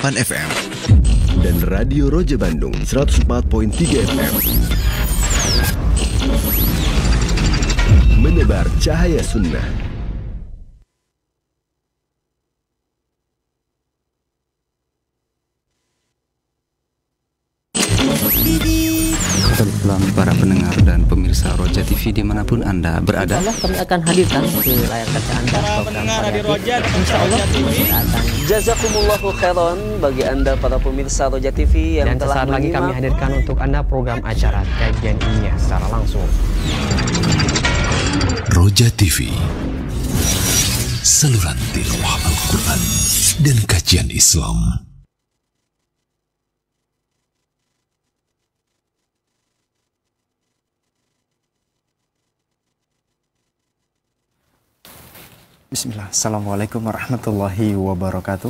104,8 FM dan Radio Roja Bandung 104.3 FM. Menebar cahaya sunnah. Selamat para pendengar dan pemirsa Roja TV dimanapun Anda berada. Insya Allah kami akan hadirkan ke layar kaca Anda program variatif. Insya Allah akan. Jazakumullahu khairan bagi Anda para pemirsa Roja TV yang Dan telah sesaat lagi kami hadirkan untuk Anda program acara kajian ilmiah secara langsung. Roja TV, saluran tilawah Al-Quran dan kajian Islam. Bismillah. Assalamualaikum warahmatullahi wabarakatuh.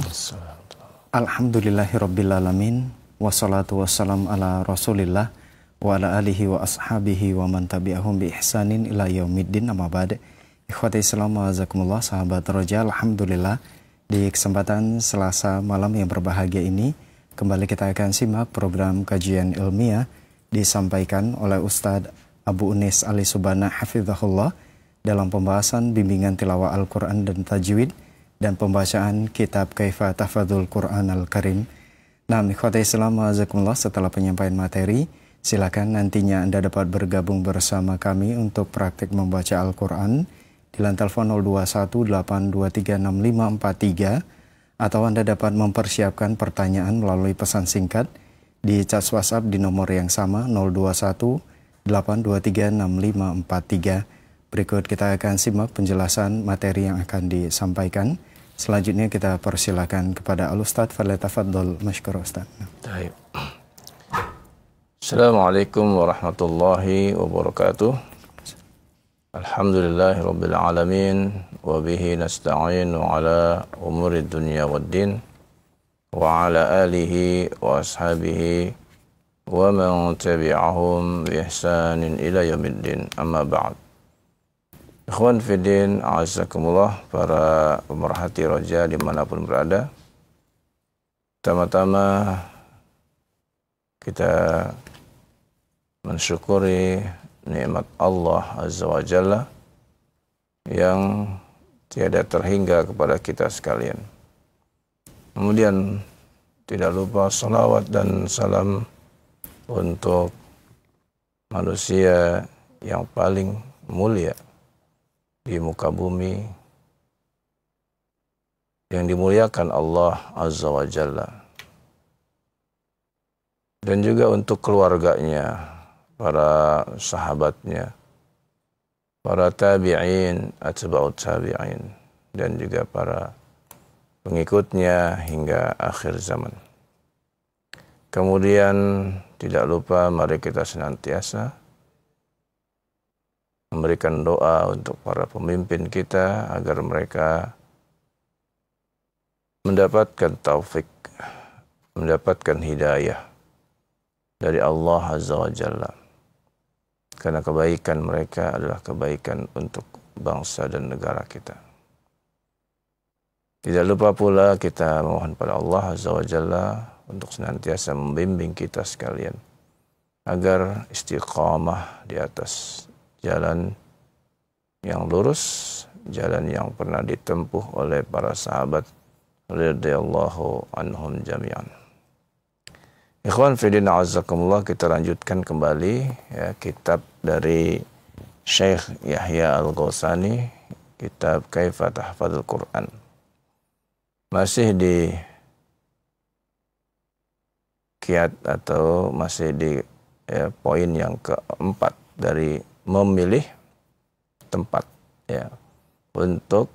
Alhamdulillahirrabbilalamin. Wassalatu wassalam ala rasulillah wa ala alihi wa ashabihi wa man tabi'ahum bi ihsanin ila yaumiddin, amma ba'd. Ikhwati Islam wa azakumullah, sahabat Roja. Alhamdulillah, di kesempatan Selasa malam yang berbahagia ini kembali kita akan simak program kajian ilmiah disampaikan oleh Ustadz Abu Unis Ali Subana hafizahullah dalam pembahasan bimbingan tilawah Al-Quran dan tajwid dan pembacaan kitab Kaifa Tahfadzul Quran Al-Karim. Nah, ikhwati Islam wa azakumullah, setelah penyampaian materi, silakan nantinya Anda dapat bergabung bersama kami untuk praktik membaca Al-Quran di line telepon 0218236543, atau Anda dapat mempersiapkan pertanyaan melalui pesan singkat di chat WhatsApp di nomor yang sama 0218236543. Berikut kita akan simak penjelasan materi yang akan disampaikan. Selanjutnya kita persilakan kepada Al-Ustadz. Falyatafaddal mashkur Ustadz. Baik. Assalamualaikum warahmatullahi wabarakatuh. Alhamdulillahirabbil alamin wa bihi nasta'inu ala umuri dunya waddin wa ala alihi wa ashabihi wa man tabi'ahum bi ihsanin ila yaumiddin, amma ba'd. Ikhwan Fiddin, a'azakumullah, para pemerhati Roja dimanapun berada. Pertama-tama kita mensyukuri nikmat Allah Azza wa Jalla yang tiada terhingga kepada kita sekalian. Kemudian tidak lupa salawat dan salam untuk manusia yang paling mulia di muka bumi, yang dimuliakan Allah Azza wa Jalla, dan juga untuk keluarganya, para sahabatnya, para tabi'in, atba'ut tabi'in, dan juga para pengikutnya hingga akhir zaman. Kemudian tidak lupa mari kita senantiasa memberikan doa untuk para pemimpin kita agar mereka mendapatkan taufik, mendapatkan hidayah dari Allah Azza wa Jalla. Karena kebaikan mereka adalah kebaikan untuk bangsa dan negara kita. Tidak lupa pula kita mohon pada Allah Azza wa Jalla untuk senantiasa membimbing kita sekalian agar istiqamah di atas jalan yang lurus, jalan yang pernah ditempuh oleh para sahabat radhiyallahu anhum jami'an. Ikhwan Fiddin, a'azakumullah, kita lanjutkan kembali ya, kitab dari Syekh Yahya Al-Ghawsani, kitab Kaifa Tahfadzul Quran. Masih di kiat atau masih di poin yang keempat dari memilih tempat ya untuk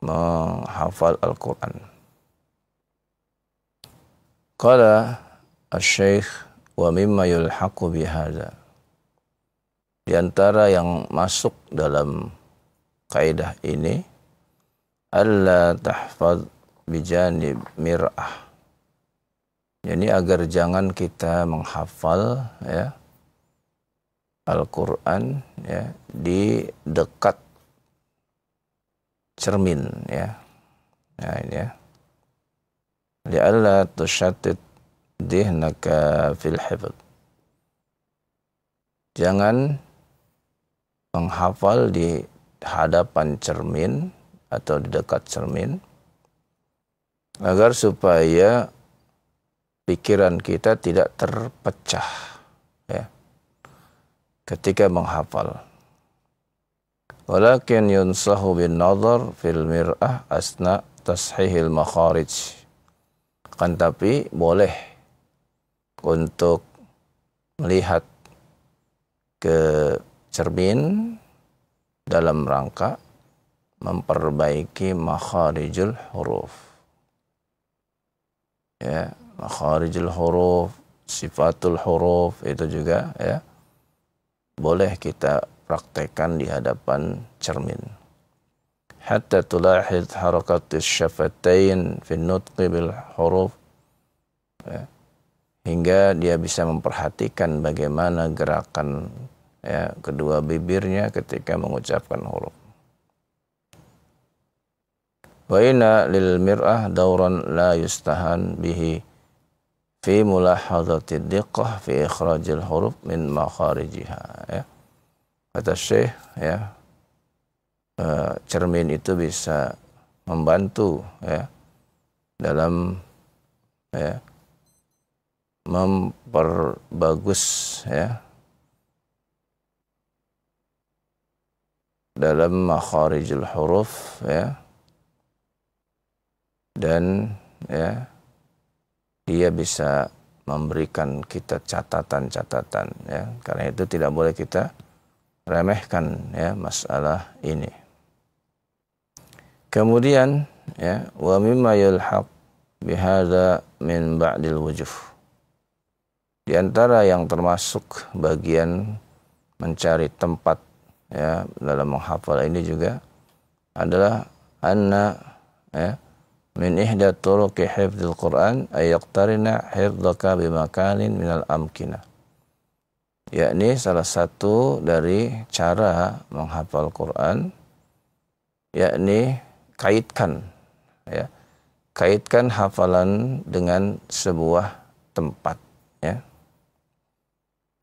menghafal Al-Quran. Qala asy-syekh wa mimma yulhaqu bihadza, di antara yang masuk dalam kaidah ini, alla tahfaz bijanib mir'ah, jadi agar jangan kita menghafal ya Al-Quran ya di dekat cermin ya. Nah ini ya. li'alla tushattid dihnaka fil hifdz. Jangan menghafal di hadapan cermin atau di dekat cermin, agar supaya pikiran kita tidak terpecah ya ketika menghafal. Walakin yunsahu bin nazar fil mir'ah asna tashihil makharij. Kan tapi boleh untuk melihat ke cermin dalam rangka memperbaiki makharijul huruf. Ya, makharijul huruf, sifatul huruf itu juga ya boleh kita praktekkan di hadapan cermin. Hatta tulahid harakatis syafatain fi nutqi bil huruf. Ya, hingga dia bisa memperhatikan bagaimana gerakan ya kedua bibirnya ketika mengucapkan huruf. Wa inna lil mir'ah dauran la yustahan bihi fi mulahadzati diqqah fi ikhrajil huruf min makharijiha ya. Kata Syekh ya, cermin itu bisa membantu ya dalam ya memperbagus ya dalam makharijul huruf ya, dan ya dia bisa memberikan kita catatan-catatan ya. Karena itu tidak boleh kita remehkan ya masalah ini. Kemudian ya wa mimma yulhaq bihadza min ba'dil wujuh. Di antara yang termasuk bagian mencari tempat ya dalam menghafal ini juga adalah anna ya min ihda turuqi hifdzil Qur'an ay yaqtarina hifdzaka bimakanin minal amkinah. Yakni salah satu dari cara menghafal Quran yakni kaitkan ya, kaitkan hafalan dengan sebuah tempat ya.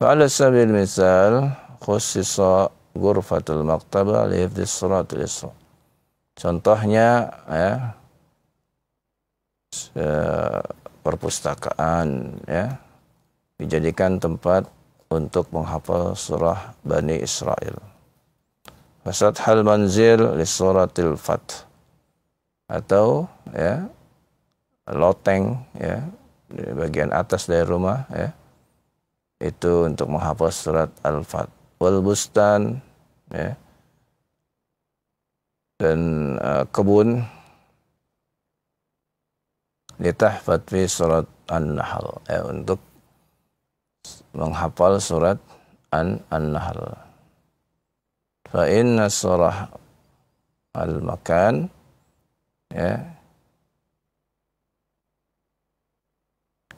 Ala sabil misal khussisa ghurfatul maktabah li hifdhis suratul Isra. Contohnya ya perpustakaan ya dijadikan tempat untuk menghafal surah Bani Israel. Fasathal manzil li suratil Fath, atau ya loteng ya di bagian atas dari rumah ya itu untuk menghafal surat Al-Fath. Wal bustan ya dan kebun litahfadz fi surat An-Nahl ya, untuk menghafal surat An-Nahl. Fa inna surah al-makan ya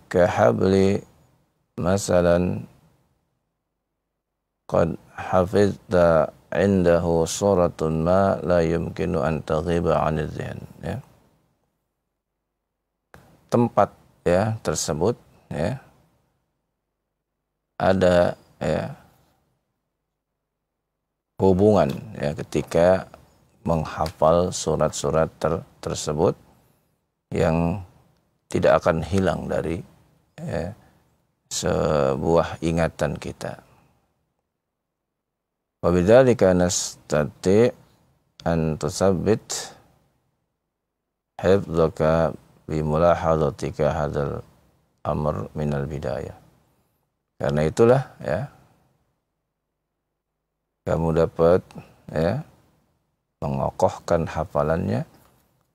kahabli masalan qad hafizta indahu suratun ma la yumkinu an taghiba 'anil dhihn ya. Tempat ya tersebut ya ada ya hubungan ya ketika menghafal surat-surat tersebut yang tidak akan hilang dari ya, sebuah ingatan kita. Wabidzalika nastati an tusabbit hifdzaka bi mulahadzatika hadzal amr minal bidayah. Karena itulah ya kamu dapat ya mengokohkan hafalannya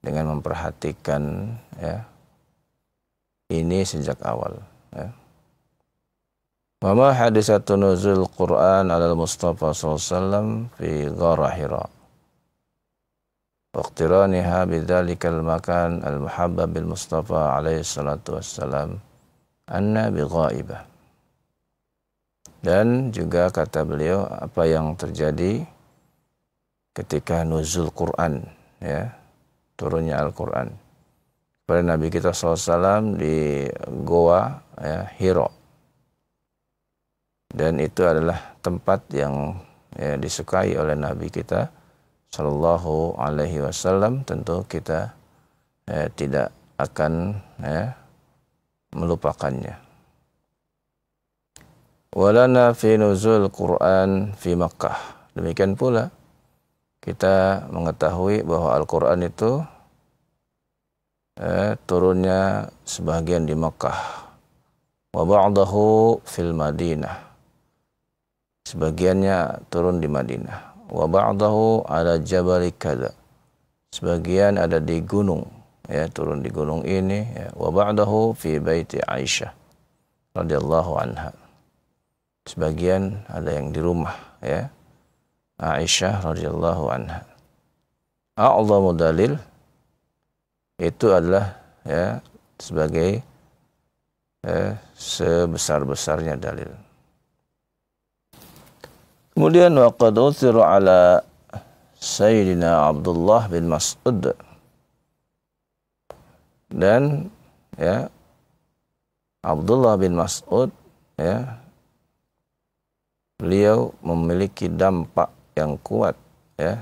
dengan memperhatikan ya ini sejak awal ya. Wa ma hadisatu nuzul Quran 'ala al-Mustafa sallallahu alaihi wasallam fi ghar Hira. Waqtiraniha bidzalikal makan al-muhabbab bil Mustafa alaihi salatu wassalam anna bi ghaibah. Dan juga kata beliau apa yang terjadi ketika nuzul Quran ya, turunnya Al-Quran. pada Nabi kita SAW di Goa ya, Hiro. Dan itu adalah tempat yang ya, disukai oleh Nabi kita Sallallahu Alaihi Wasallam. Tentu kita tidak akan melupakannya. Walana fi nuzul Quran fi Makkah. Demikian pula kita mengetahui bahwa Al-Quran itu turunnya sebagian di Makkah, wa ba'dahu fil Madinah, sebagiannya turun di Madinah, wa ba'dahu ala jabal kada, sebagian ada di gunung, ya turun di gunung ini, ya. Wa ba'dahu fi baiti Aisyah radhiyallahu anha, sebagian ada yang di rumah, ya Aisyah radhiyallahu anha. A'zamu dalil itu adalah ya sebagai sebesar-besarnya dalil. Kemudian waqad uthira ala Sayyidina Abdullah bin Mas'ud, dan ya Abdullah bin Mas'ud ya beliau memiliki dampak yang kuat ya,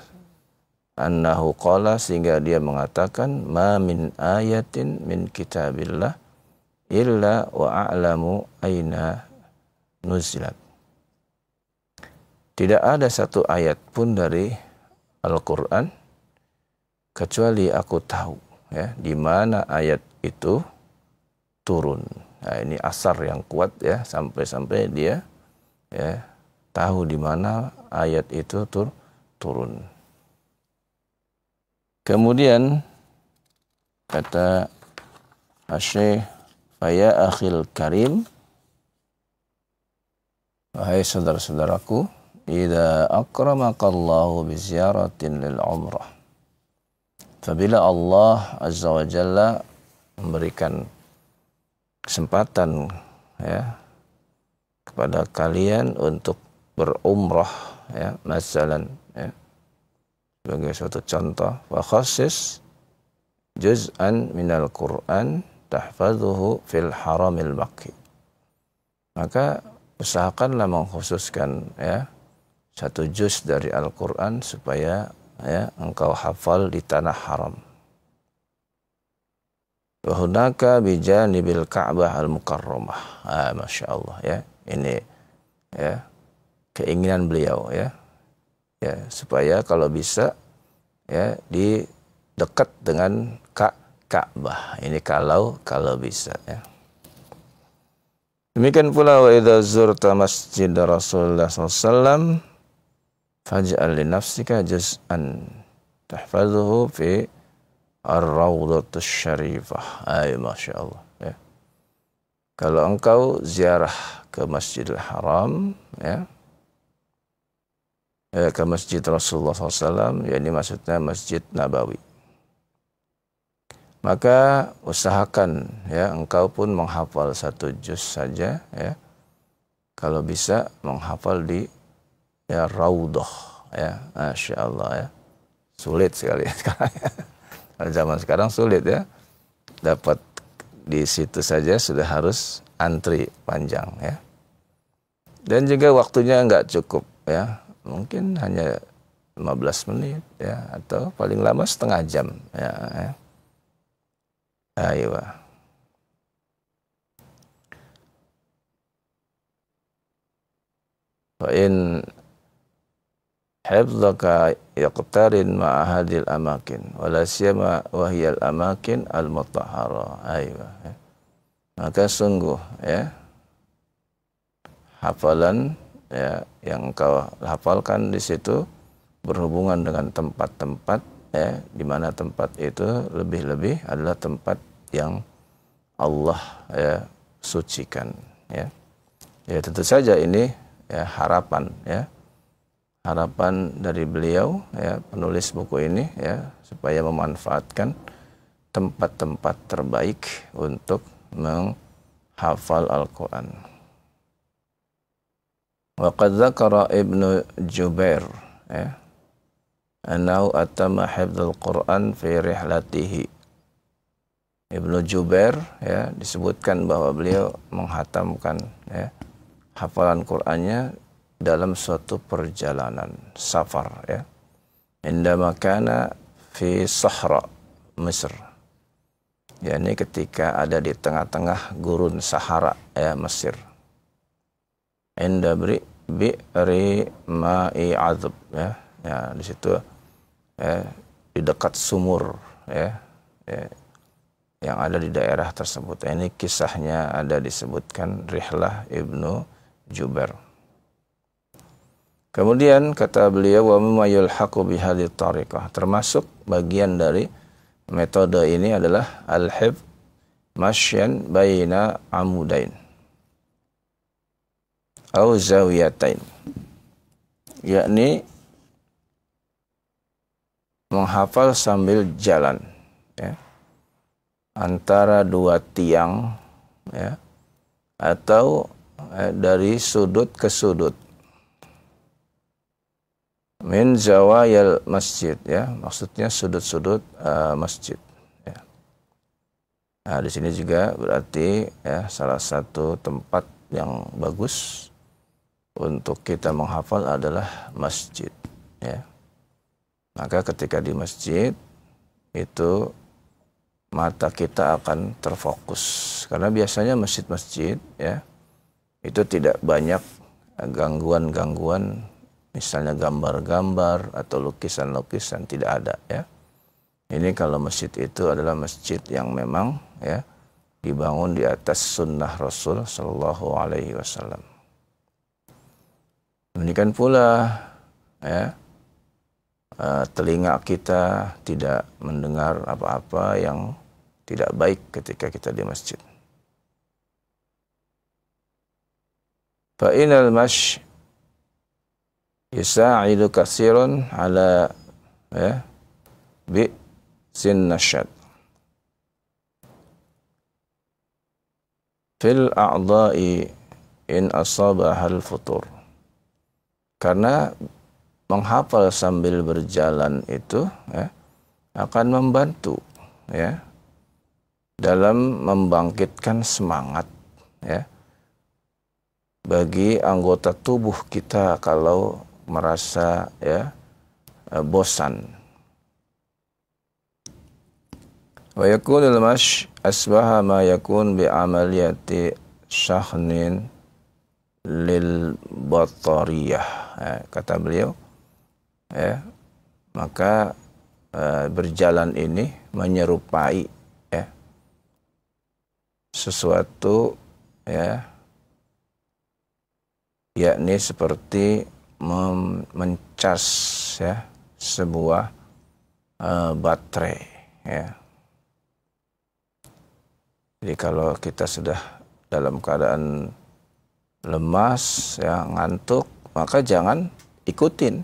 annahu qala, sehingga dia mengatakan ma min ayatin min kitabillah illa wa a'lamu aina nuzilat. Tidak ada satu ayat pun dari Al-Quran kecuali aku tahu ya di mana ayat itu turun. Nah, ini asar yang kuat ya, sampai dia ya tahu di mana ayat itu turun. Kemudian kata Syekh, "Faya akhil karim, wahai saudara-saudaraku, idza akramakallahu bi ziyaratin lil umrah." Apabila Allah Azza wa Jalla memberikan kesempatan ya kepada kalian untuk berumrah ya, masalan ya, sebagai suatu contoh, wa khassis juz'an minal Qur'an tahfazuhu fil haramil Makki, maka usahakanlah mengkhususkan ya satu juz dari Al-Quran supaya ya engkau hafal di tanah haram. Wa hunaka bijanibil Ka'bah al-Mukarramah. Masya Allah ya, ini ya keinginan beliau ya supaya kalau bisa ya di dekat dengan Ka'bah. Ini kalau bisa ya. Demikian pula wa idza zurta masjid Rasulullah SAW faj'al li nafsika juz'an tahfazuhu fi ar-rawdatus syarifah. Masya Allah ya. Kalau engkau ziarah ke Masjidil Haram ya, ke Masjid Rasulullah SAW, yakni maksudnya Masjid Nabawi, maka usahakan ya engkau pun menghafal satu juz saja ya, kalau bisa menghafal di ya Raudhah ya. Masya Allah ya, sulit sekali sekarang ya. Zaman sekarang sulit ya, dapat di situ saja sudah harus antri panjang ya, dan juga waktunya nggak cukup ya, mungkin hanya 15 menit ya, atau paling lama setengah jam ya. Ayo. Wa in hifdzaka yaqtarin ma'a hadhil amakin wala siyama wa hiyal amakin al-mutahhara. Ayo. Maka sungguh ya hafalan ya yang kau hafalkan di situ berhubungan dengan tempat-tempat ya, di mana tempat itu lebih-lebih adalah tempat yang Allah ya sucikan ya. Ya tentu saja ini ya harapan ya, harapan dari beliau ya penulis buku ini ya, supaya memanfaatkan tempat-tempat terbaik untuk menghafal Al-Quran. Wa qad dzakara Ibnu Jubair ya annahu atama hifdzul Quran fi rihlatihi Ibnu Jubair ya disebutkan bahwa beliau menghatamkan ya hafalan Qur'annya dalam suatu perjalanan safar ya. Indama kana fi Sahra Mesir. yakni ketika ada di tengah-tengah gurun Sahara ya Mesir. Inda bi'ri ma'i azab ya. Ya di situ ya, di dekat sumur ya, yang ada di daerah tersebut. Ini kisahnya ada disebutkan Rihlah Ibnu Jubair. Kemudian kata beliau wa mimma yulhaqu bihadhihi tariqah, termasuk bagian dari metode ini adalah al-hib masyan baina amudain atau zawiyatain, yakni menghafal sambil jalan ya, antara dua tiang ya, atau dari sudut ke sudut. Min zawayal masjid ya, maksudnya sudut-sudut masjid ya. Nah, di sini juga berarti ya salah satu tempat yang bagus untuk kita menghafal adalah masjid ya. Maka ketika di masjid itu mata kita akan terfokus, karena biasanya masjid-masjid ya itu tidak banyak gangguan-gangguan, misalnya gambar-gambar atau lukisan-lukisan, tidak ada ya. Ini kalau masjid itu adalah masjid yang memang ya dibangun di atas sunnah Rasul Sallallahu Alaihi Wasallam. Demikian pula ya, telinga kita tidak mendengar apa-apa yang tidak baik ketika kita di masjid. Fa inal mash yusa'idu katsirun ala ya bi sin nasyad fil a'dha'i in asabaha al-futur. Karena menghafal sambil berjalan itu ya, akan membantu ya dalam membangkitkan semangat ya bagi anggota tubuh kita kalau merasa ya bosan. Wa yakunul mash asbaha ma yakun bi amaliyati syahnin lil batariyah ya, kata beliau ya, maka berjalan ini menyerupai ya sesuatu ya, yakni seperti mencas ya sebuah baterai ya. Jadi kalau kita sudah dalam keadaan lemas ya, ngantuk, maka jangan ikutin,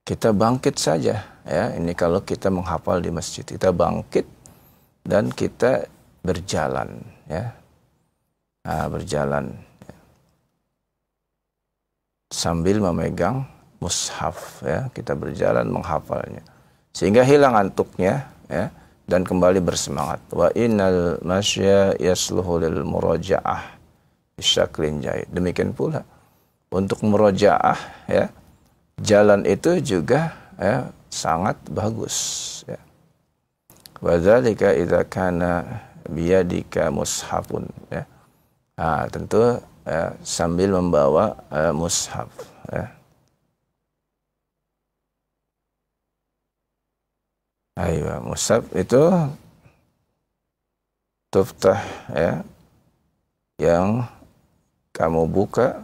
kita bangkit saja ya. Ini kalau kita menghafal di masjid, kita bangkit dan kita berjalan ya. Nah, berjalan ya, sambil memegang mushaf ya, kita berjalan menghafalnya sehingga hilang ngantuknya ya dan kembali bersemangat. Wa innal masya yasluhu lil murajaah bisyaklin jaid. Demikian pula untuk murojaah ya, jalan itu juga ya sangat bagus ya. Wa dzalika idza kana biyadika mushafun ya. Nah, tentu ya, sambil membawa mushaf ya. Ayo, mushaf itu tuftah ya, yang kamu buka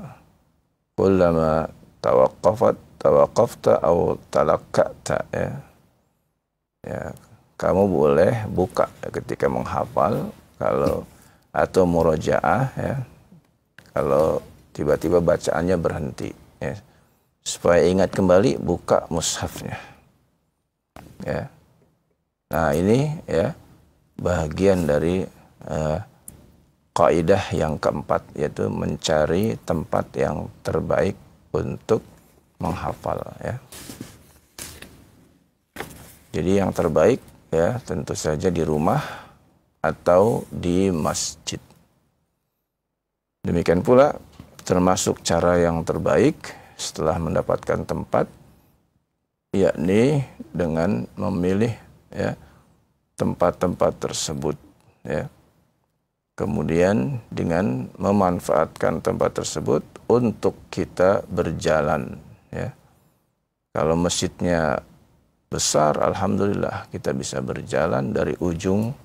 kullama tawaqafta atau talaqqata ya. Ya, kamu boleh buka ketika menghafal kalau atau murojaah ya. Kalau tiba-tiba bacaannya berhenti ya. Supaya ingat kembali, buka mushafnya. Ya. Nah, ini ya bagian dari kaidah yang keempat, yaitu mencari tempat yang terbaik untuk menghafal ya. Jadi yang terbaik ya tentu saja di rumah atau di masjid. Demikian pula termasuk cara yang terbaik setelah mendapatkan tempat, yakni dengan memilih ya tempat-tempat tersebut ya. Kemudian dengan memanfaatkan tempat tersebut untuk kita berjalan ya. Kalau masjidnya besar, alhamdulillah kita bisa berjalan dari ujung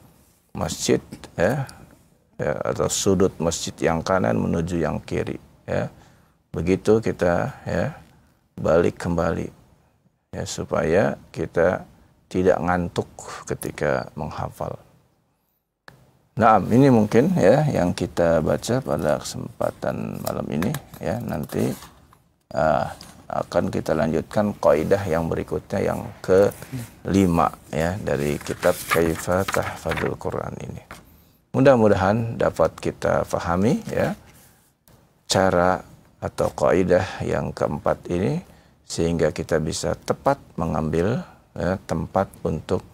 masjid ya, atau sudut masjid yang kanan menuju yang kiri ya. Begitu kita ya balik kembali ya, supaya kita tidak ngantuk ketika menghafal. Nah, ini mungkin ya yang kita baca pada kesempatan malam ini ya. Nanti akan kita lanjutkan kaidah yang berikutnya yang ke-5 ya dari kitab Kaifa Tahfadzul Quran ini. Mudah-mudahan dapat kita pahami ya cara atau kaidah yang keempat ini, sehingga kita bisa tepat mengambil ya, tempat untuk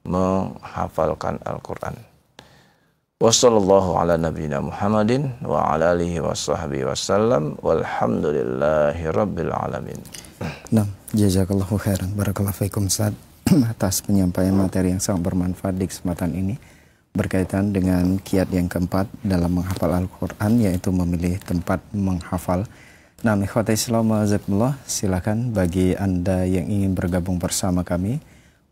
menghafalkan Al-Quran. Wassallallahu ala nabiyina Muhammadin wa ala alihi wa sahbihi wasallam walhamdulillahi rabbil alamin. Nah, jazakallahu khairan. Barakallahu fiikum Ustaz atas penyampaian materi yang sangat bermanfaat di kesempatan ini berkaitan dengan kiat yang keempat dalam menghafal Al-Quran, yaitu memilih tempat menghafal. Nah, ikhwata Islam azakumullah, silakan bagi Anda yang ingin bergabung bersama kami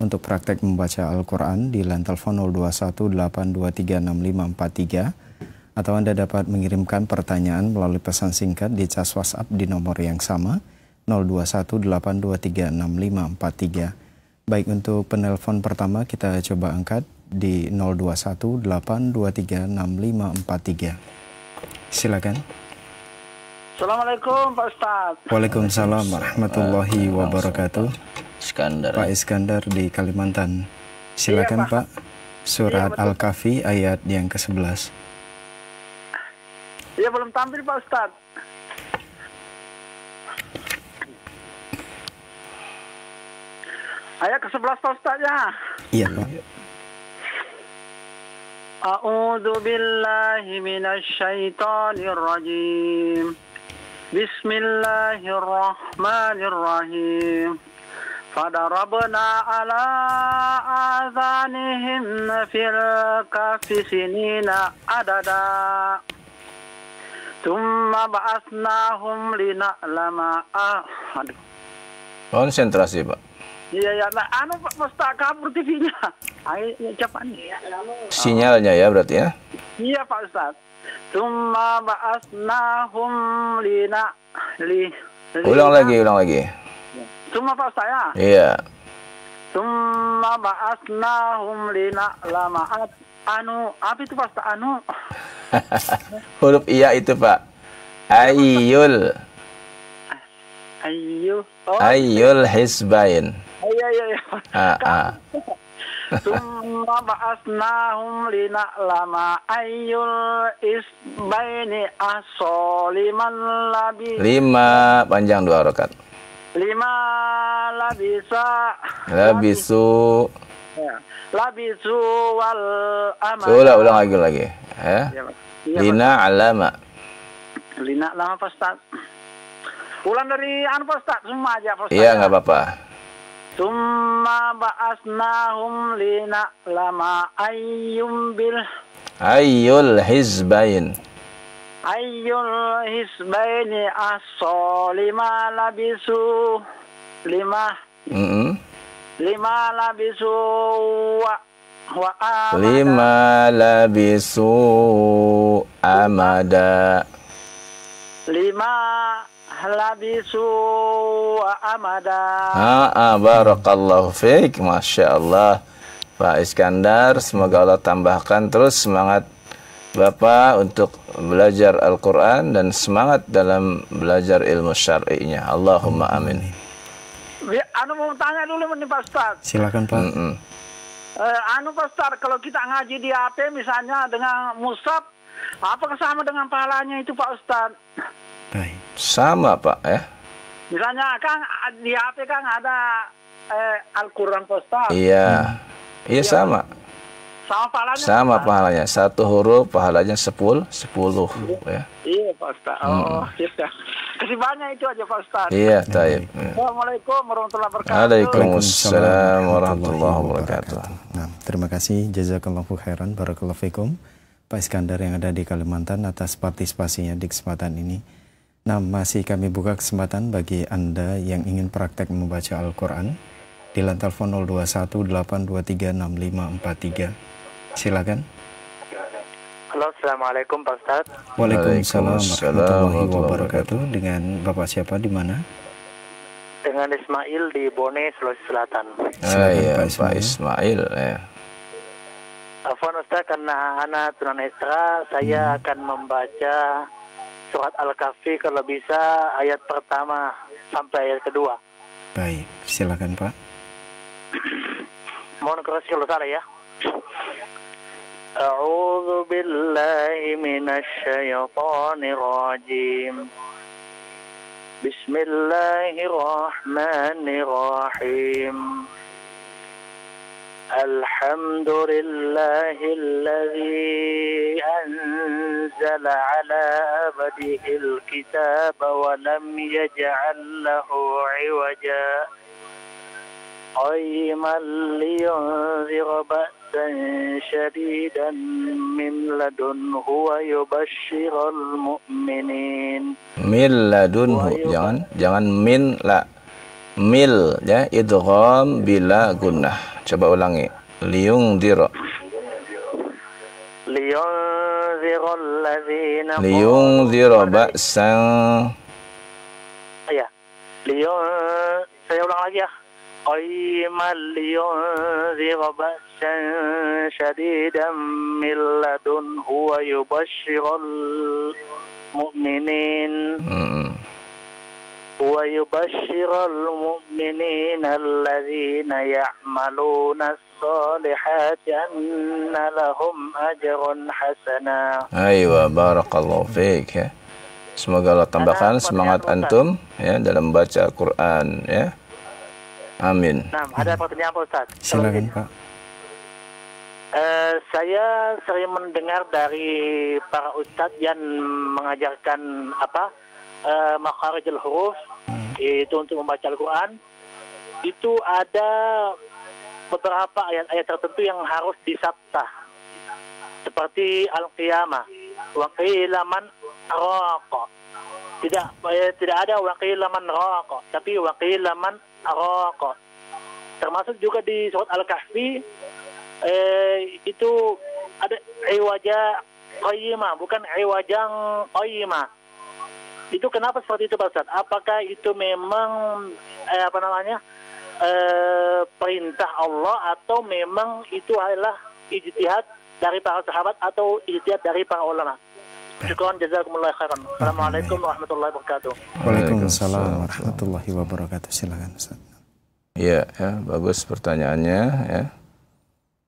untuk praktek membaca Al-Quran di line telepon 0218236543, atau Anda dapat mengirimkan pertanyaan melalui pesan singkat di cas WhatsApp di nomor yang sama 0218236543. Baik, untuk penelpon pertama kita coba angkat di 0218236543. Silakan. Assalamualaikum Pak Ustaz. Waalaikumsalam warahmatullahi wabarakatuh. Iskandar. Pak Iskandar di Kalimantan. Silakan Iya, Pak. Surat Al-Kahfi ayat yang ke-11. Iya, belum tampil Pak Ustaz. Ayat ke-11 Pak Ustaz ya. Iya Pak. A'udzu billahi minasy syaithanir rajim. Bismillahirrahmanirrahim. Fadarabna ala azanihim fil kahfi sinina adada. Tsumma ba'atsnahum lina'lama. Aduh. Konsentrasi, Pak. Iya ya, nah, Pak Ustaz kabur TV-nya. Ayo cepat nih. Sinyalnya ya berarti ya. Iya Pak Ustaz. Tsumma ba'atsnahum Ulang lagi. Tsumma Pak Ustaz ya. Iya. Tsumma ba'atsnahum lina'lama apa itu Pak Ustaz? Huruf iya itu, Pak. Ayyul. Oh. Ayyul hisbain. Iya. Summa ba'atsnahum lina'lama ayyul isbaini asoliman labi. 5 panjang 2 rakaat. 5 Labisu wal amal. Ulang lagi ya. Lina alama. Lina lama Pak Ustaz. Ulang dari Pak Ustaz, semua aja Pak Ustaz. Iya, enggak apa-apa. Tsumma ba'atsnahum lina'lama ayyul hizbain. Ayyul hisbaini as-solima labisu 5 labisu wa amada. 5 labisu amada. 5 labisu wa amada. Barakallahu fiik. Masya Allah Pak Iskandar, semoga Allah tambahkan terus semangat Bapak untuk belajar Al-Quran dan semangat dalam belajar ilmu syar'inya. Allahumma amin. Mau tanya dulu nih Pak Ustaz. Silakan Pak. Pak Ustaz, kalau kita ngaji di HP misalnya dengan mushaf, apakah sama dengan pahalanya itu Pak Ustaz? Baik. Sama Pak ya. Misalnya kan di HP kan ada Al-Quran Pak Ustaz. Iya sama. Sama pahalanya? Sama pahalanya. Satu huruf pahalanya 10 ya. Iya Pak Ustaz. Oh, iya. Kasih banyak itu aja Pak Ustaz. Iya, taib. Assalamualaikum warahmatullahi wabarakatuh. Waalaikumsalam warahmatullahi wabarakatuh. Nah, terima kasih jazakallahu khairan barakallahu fikum Pak Iskandar yang ada di Kalimantan atas partisipasinya di kesempatan ini. Nah, masih kami buka kesempatan bagi Anda yang ingin praktek membaca Al-Quran di line telepon 0218236543. Silakan. Halo, assalamualaikum Pak Ustaz. Waalaikumsalam warahmatullahi wabarakatuh. Dengan Bapak siapa di mana? Dengan Ismail di Bone, Sulawesi Selatan. Iya, Pak Ismail. Afwan Ustaz, karena anak tunanetra, saya akan membaca surat Al-Kahfi kalau bisa ayat pertama sampai ayat kedua. Baik, silakan Pak. Mohon koreksi kalau salah ya. A'udzu billahi minasyaitonir rajim. Bismillahirrahmanirrahim. Alhamdulillahilladzi anzala ala abdihil kitaba wa lam yaj'al lahu 'iwaja. قيما لينذر بأسا شديدا من لدنه ويبشر المؤمنين. من لدنه, jangan min la, mil ya, idgham bila gunnah. Coba ulangi. Liyunzira alladzina, liyunzira ba'san, ya, saya ulang lagi ya. قيما لينذر بأسا شديدا من لدنه ويبشر المؤمنين الذين يعملون الصالحات أن لهم أجر حسنا. Aywa, barakallahu fiik ya. Semoga Allah tambahkan semangat antum ya dalam baca Al-Quran ya. Amin. Nah, ada pertanyaan Pak Ustaz. Silakan Pak. Saya sering mendengar dari para ustadz yang mengajarkan makharijul huruf itu untuk membaca Al-Quran. Itu ada beberapa ayat-ayat tertentu yang harus disabtah. Seperti Al-Qiyamah. Wa qila man raqa. Tidak ada wa qila man raqa, tapi wa qila man araqa. Termasuk juga di surat Al-Kahfi itu ada iwaja qayyimah, bukan iwajang qayyimah. Itu kenapa seperti itu Pak Ustaz? Apakah itu memang perintah Allah atau memang itu adalah ijtihad dari para sahabat atau ijtihad dari para ulama? Syukran, jazakumullah khairan. Assalamualaikum warahmatullahi wabarakatuh. Waalaikumsalam warahmatullahi wabarakatuh. Silakan Ustaz. Ya, bagus pertanyaannya ya.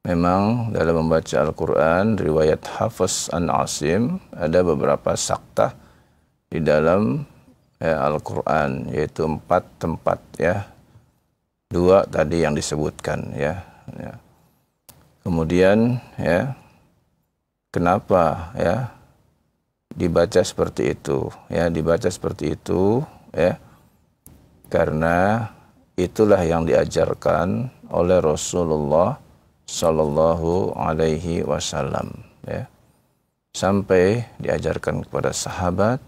Memang dalam membaca Al-Quran riwayat Hafiz an Asim ada beberapa saktah di dalam Al-Quran, yaitu 4 tempat ya. 2 tadi yang disebutkan ya. Kemudian ya, kenapa ya dibaca seperti itu ya, dibaca seperti itu ya, karena itulah yang diajarkan oleh Rasulullah Sallallahu Alaihi Wasallam ya, sampai diajarkan kepada sahabat,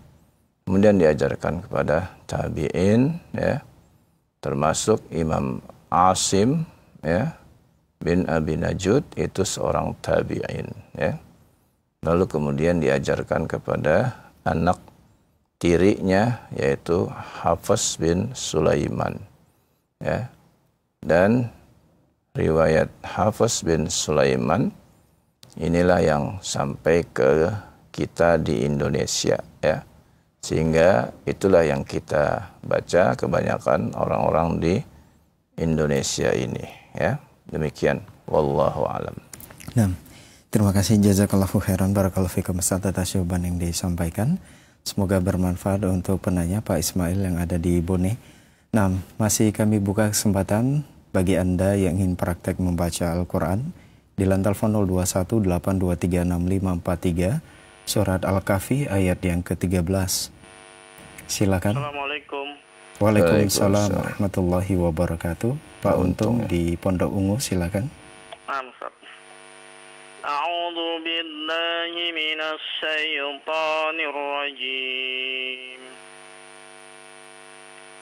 kemudian diajarkan kepada tabi'in ya, termasuk Imam Asim ya bin Abi Najud, itu seorang tabi'in ya. Lalu kemudian diajarkan kepada anak tirinya, yaitu Hafiz bin Sulaiman ya. Dan riwayat Hafiz bin Sulaiman inilah yang sampai ke kita di Indonesia ya, sehingga itulah yang kita baca kebanyakan orang-orang di Indonesia ini ya. Demikian, wallahu alam. Nah, terima kasih, jazakallahu khairan barakallahu fikum atas jawaban yang disampaikan. Semoga bermanfaat untuk penanya Pak Ismail yang ada di Bone. Nah, masih kami buka kesempatan bagi Anda yang ingin praktek membaca Al-Quran di lantai telepon 0218236543, surat Al-Kahfi ayat yang ke-13. Silakan. Assalamualaikum. Waalaikumsalam warahmatullahi wabarakatuh. Pak Untung di Pondok Ungu, silakan. A'udzu billahi minasy syaithanir rajim.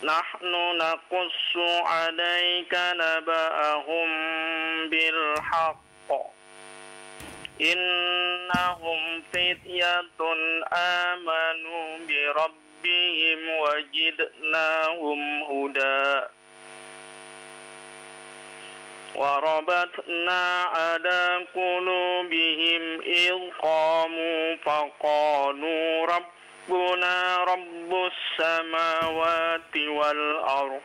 Nahnu naqussu 'alaika naba'ahum bil haqq. Innahum fityatun amanu bi rabbihim wajidnahum huda. وربطنا على قلوبهم إذ قاموا فقالوا ربنا رب السماوات والأرض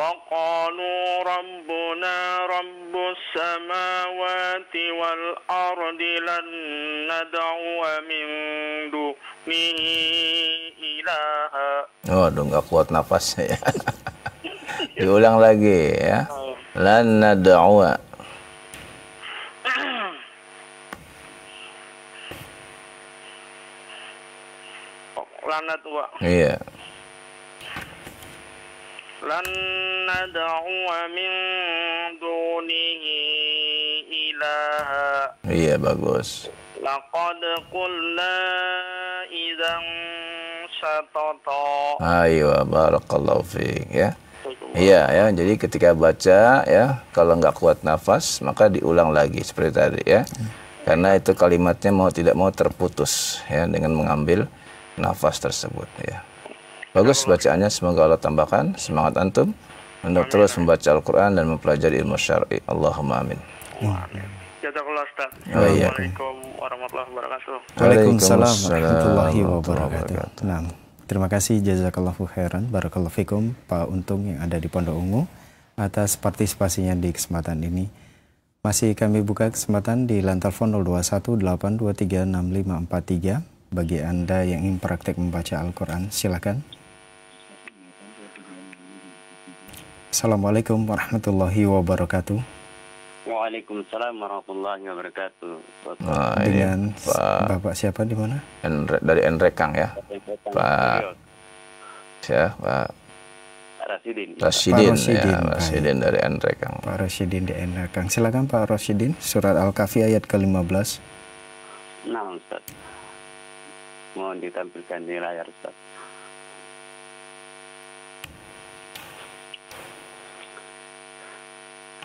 وقالوا ربنا رب السماوات والأرض لن ندعو من دونه إلها. Waduh, nggak kuat nafasnya ya. Diulang lagi ya. Lan nad'u. Lan nad'u. Iya. Lan nad'u min dunihi ilaha. Iya, bagus. Laqad qulna idzan syatata. Ayo, barakallahu fiik ya. Iya ya, jadi ketika baca ya, kalau nggak kuat nafas maka diulang lagi seperti tadi ya. Karena itu kalimatnya mau tidak mau terputus ya dengan mengambil nafas tersebut ya. Bagus bacaannya, semoga Allah tambahkan semangat antum untuk terus membaca Al-Qur'an dan mempelajari ilmu syar'i. Allahumma amin. Jazakallah Ustaz. Iya. Assalamualaikum warahmatullahi wabarakatuh. Waalaikumsalam warahmatullahi wabarakatuh. Nah, terima kasih jazakallahu khairan, barakallahu fikum Pak Untung yang ada di Pondok Ungu atas partisipasinya di kesempatan ini. Masih kami buka kesempatan di lantai telepon 0218236543 bagi Anda yang ingin praktek membaca Al-Quran, silakan. Assalamualaikum warahmatullahi wabarakatuh. Waalaikumsalam warahmatullahi wabarakatuh. Dengan Bapak siapa di mana? Dari Enrekang ya. Pak siapa? Rasidin. Rasidin, Rasidin, ya, Rasidin dari Enrekang. Pak Rasidin di Enrekang. Silakan Pak Rasidin, surat Al-Kahfi ayat ke-15. Nah, Ustaz. Mohon ditampilkan di layar, Ustaz.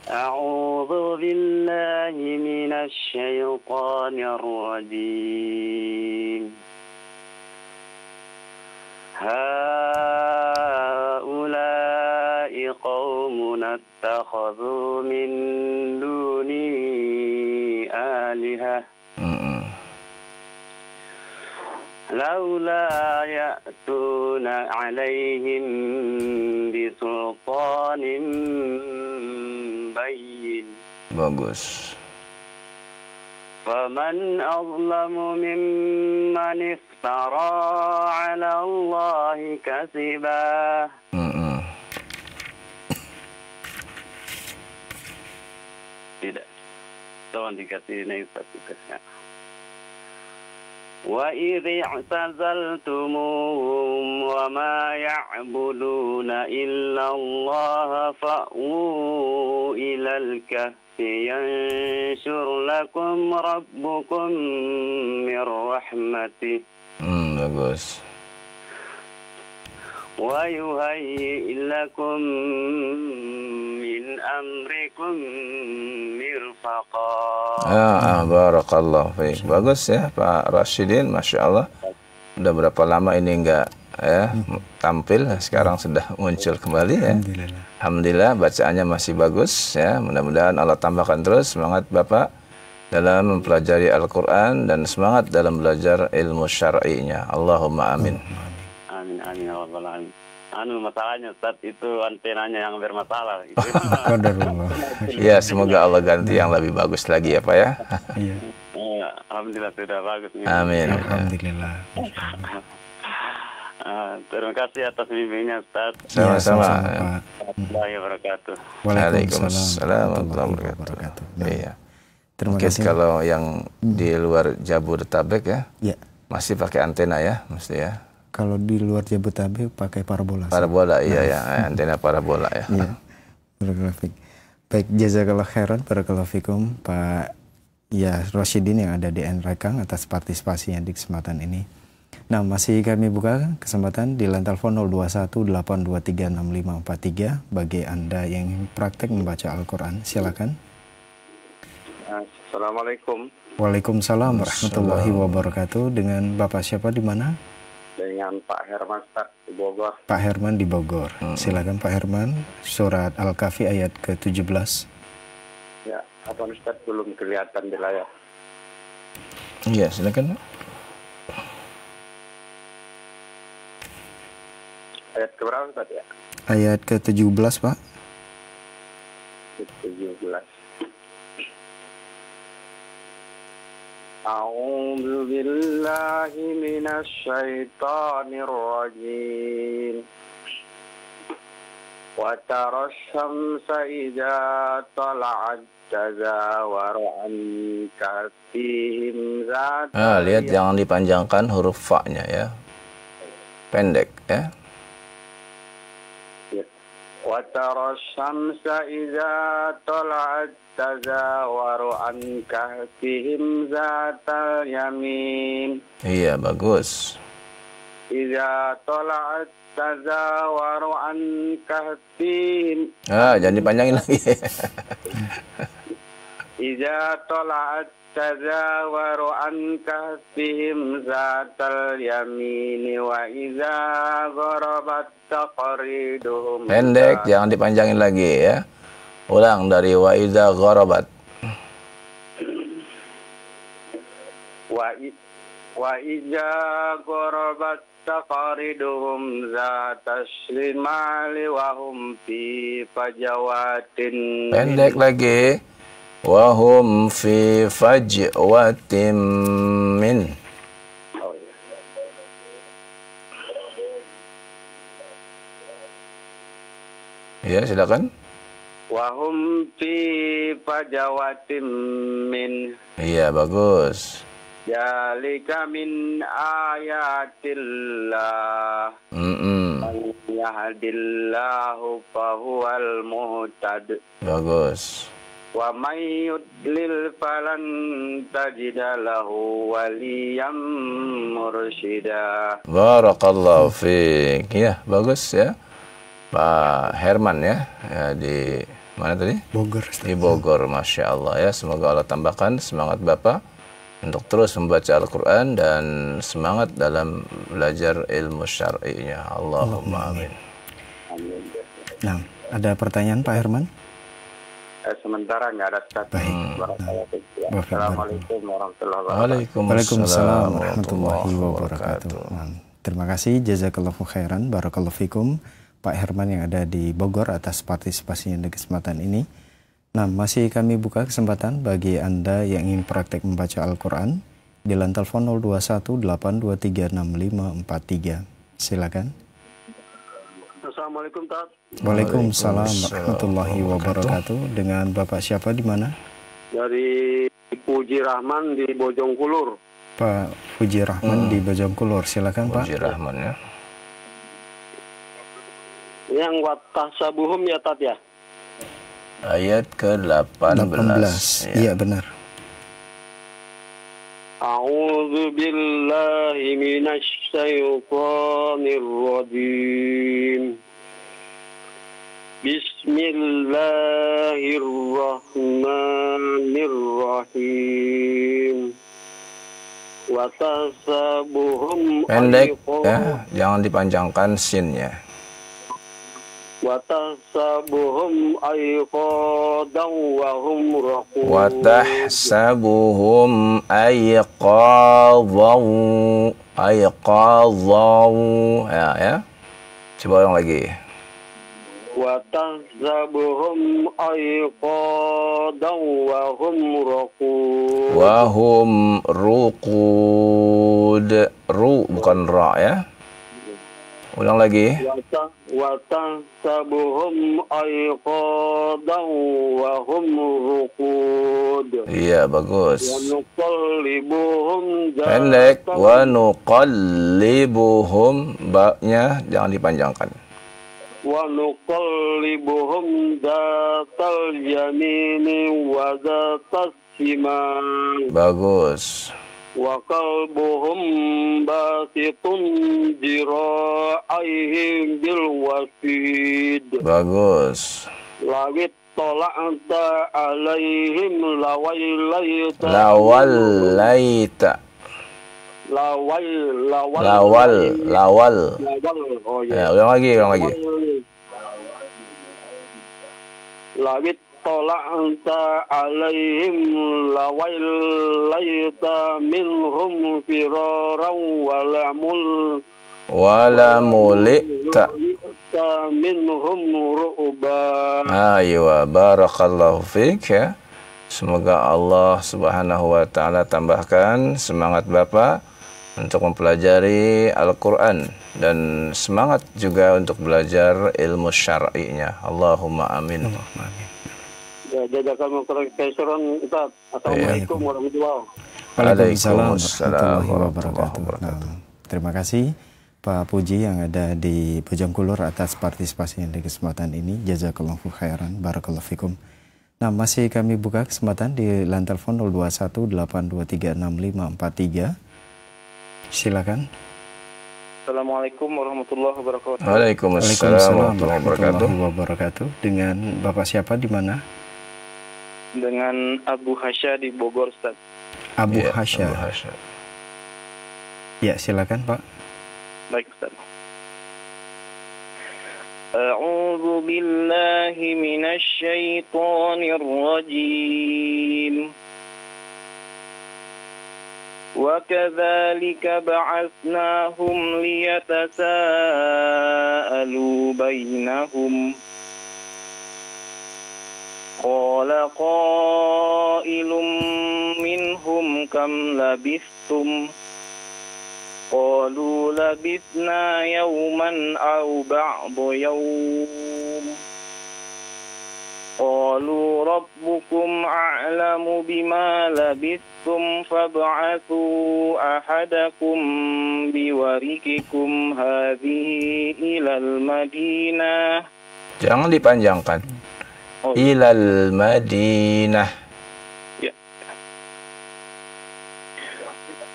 أعوذ بالله من الشيطان الرجيم هؤلاء قوم اتخذوا من دوني آلهة لولا يأتون عليهم بسلطان bayyin. Bagus. Faman azlamu mimman iftara 'ala Allahi katsiba. Tidak. Tolong dikasih naik statusnya. Wa idh i'tazaltumuhum wa ma ya'buduna illa Allah fa'u ilal kahfi yanshur lakum rabbukum min rahmatih. Bagus. Wa yuhayyi lakum min amrikum mirfaqa. Barakallahu fiik. Bagus ya Pak Rasidin, Masya Allah. Udah berapa lama ini enggak ya tampil, sekarang sudah muncul kembali ya. Alhamdulillah bacaannya masih bagus ya. Mudah-mudahan Allah tambahkan terus semangat Bapak dalam mempelajari Al-Quran dan semangat dalam belajar ilmu syar'inya. Allahumma amin. Amin amin ya rabbal alamin. Masalahnya Ustaz, itu antenanya yang bermasalah. Ya, semoga Allah ganti yang lebih bagus lagi ya Pak ya. Iya. Alhamdulillah sudah bagus. Amin. Alhamdulillah. Terima kasih atas bimbingnya Ustaz. Sama-sama. Warahmatullahi wabarakatuh. Waalaikumsalam warahmatullahi wabarakatuh. Iya. Terima Mungkin kasih. kalau yang di luar Jabodetabek ya, Ya. masih pakai antena ya, mesti ya. Kalau di luar Jabodetabek pakai parabola. Parabola, iya ya, antena parabola ya. Iya. Barakallahu. Baik, jazakallah khairan, barakallahu fikum Pak ya Rosyidin yang ada di NREKANG atas partisipasinya di kesempatan ini. Nah, masih kami buka kesempatan di line telepon 0218236543 bagi Anda yang ingin praktek membaca Al-Quran. Silakan. Assalamualaikum. Waalaikumsalam warahmatullahi wabarakatuh. Dengan Bapak siapa di mana? Dengan Pak Herman Ustaz di Bogor. Pak Herman di Bogor. Silakan Pak Herman. Surat Al-Kahfi ayat ke-17. Ya, apa Ustaz belum kelihatan di layar. Iya, silakan. Ayat keberapa Ustaz ya? Ayat ke-17, Pak. 17. A'udzu billahi minasy syaithanir rajim. Wa taras syamsa idza tala'at tazawaru an kaffihim zat. Lihat jangan dipanjangkan huruf fa-nya ya. Pendek ya. Wa taras syamsa idza tala'at tazawaru an kahfihim zatal yamin. Iya, bagus. Idza tala'at tazawaru an kahfihim. Jangan dipanjangin lagi. Idza tala'at tazawaru an kahfihim zatal yamin wa idza gharabat taqriduhum. Pendek, jangan dipanjangin lagi ya. Ulang dari wa idza gharabat. Wa idza gharabat taqriduhum zatas shimali wa hum fi fajawatin. Pendek lagi. Wa hum fi fajwatin min. Ya, silakan. Wahum fi fajawatim min. Iya, bagus. Jalika min ayatillah. Man yahdillahu fahuwal muhtad. Bagus. Wa may yudlil falan tajida lahu waliyam mursyida. Barakallahu fiik. Ya, bagus ya. Pak Herman ya, di mana tadi? Bogor. Di Bogor, Masya Allah ya. Semoga Allah tambahkan semangat Bapak untuk terus membaca Al-Quran dan semangat dalam belajar ilmu syar'inya. Allahumma amin. Nah, ada pertanyaan Pak Herman? Sementara nggak ada Ustaz. Assalamualaikum warahmatullahi wabarakatuh. Waalaikumsalam warahmatullahi wabarakatuh. Terima kasih, jazakallahu khairan, barakallahu fikum Pak Herman yang ada di Bogor atas partisipasinya di kesempatan ini. Nah, masih kami buka kesempatan bagi Anda yang ingin praktek membaca Al-Quran di line telepon 0218236543. Silakan. Assalamualaikum Tad. Waalaikumsalam warahmatullahi wabarakatuh. Dengan Bapak siapa di mana? Dari Puji Rahman di Bojongkulur. Pak Puji Rahman di Bojongkulur. Silakan Pak. Puji Rahman ya. Yang watasabuhum ya Tad ya. Ayat ke-18. Iya benar. A'udzu billahi minasy syaithanir rajim. Bismillahirrahmanirrahim. Watasabuhum. Pendek ya, jangan dipanjangkan sin-nya. Watahsabuhum ayqadan wa hum raqud. Watahsabuhum ayqadhaw. Ya. Coba ulang lagi. Watahsabuhum ayqadan wa hum raqud. Wa hum ruqud. Ru bukan ra ya. Ulang lagi. Wa tahsabuhum ayqadan wa hum ruqud. Iya, bagus. Wa nuqallibuhum Pendek. Wa nuqallibuhum, ba-nya jangan dipanjangkan. Wa nuqallibuhum datal yamini wa datas shimal. Bagus. Wa qalbuhum basitun dira'aihim bil wasid. Bagus. Lawit tola'ta alaihim lawallaita. Lawal. Oh Ya, ya. ulang lagi. Lawit tola'ta alaihim lawallaita minhum firaran Wala mulita. minhum ru'ba. Aywa, barakallahu fiik ya. Semoga Allah Subhanahu wa taala tambahkan semangat Bapak untuk mempelajari Al-Qur'an dan semangat juga untuk belajar ilmu syar'inya. Allahumma amin. Ya, jazakallahu khairan Ustaz. Assalamualaikum warahmatullahi wabarakatuh. Waalaikumsalam warahmatullahi wabarakatuh. Nah, terima kasih Pak Puji yang ada di Bojongkulur atas partisipasinya di kesempatan ini. Jazakallahu khairan, barakallahu fikum. Nah, masih kami buka kesempatan di line telepon 0218236543. Silakan. Assalamualaikum warahmatullahi wabarakatuh. Waalaikumsalam warahmatullahi wabarakatuh. Dengan Bapak siapa di mana? Dengan Abu Hasya di Bogor, Ustaz. Abu Hasya. Ya, silakan Pak. Baik, Ustaz. A'udzu billahi minasy syaithanir rajim. Wa kadzalika ba'atsnahum liyatasaalu bainahum. Qala qailum minhum kam labistum. Qalu labithna yawman aw ba'da yawm. Qalu rabbukum a'lamu bima labithtum fab'athu ahadakum biwarikikum hadhihi ilal Madinah. Jangan dipanjangkan. Ilal Madinah. Ya.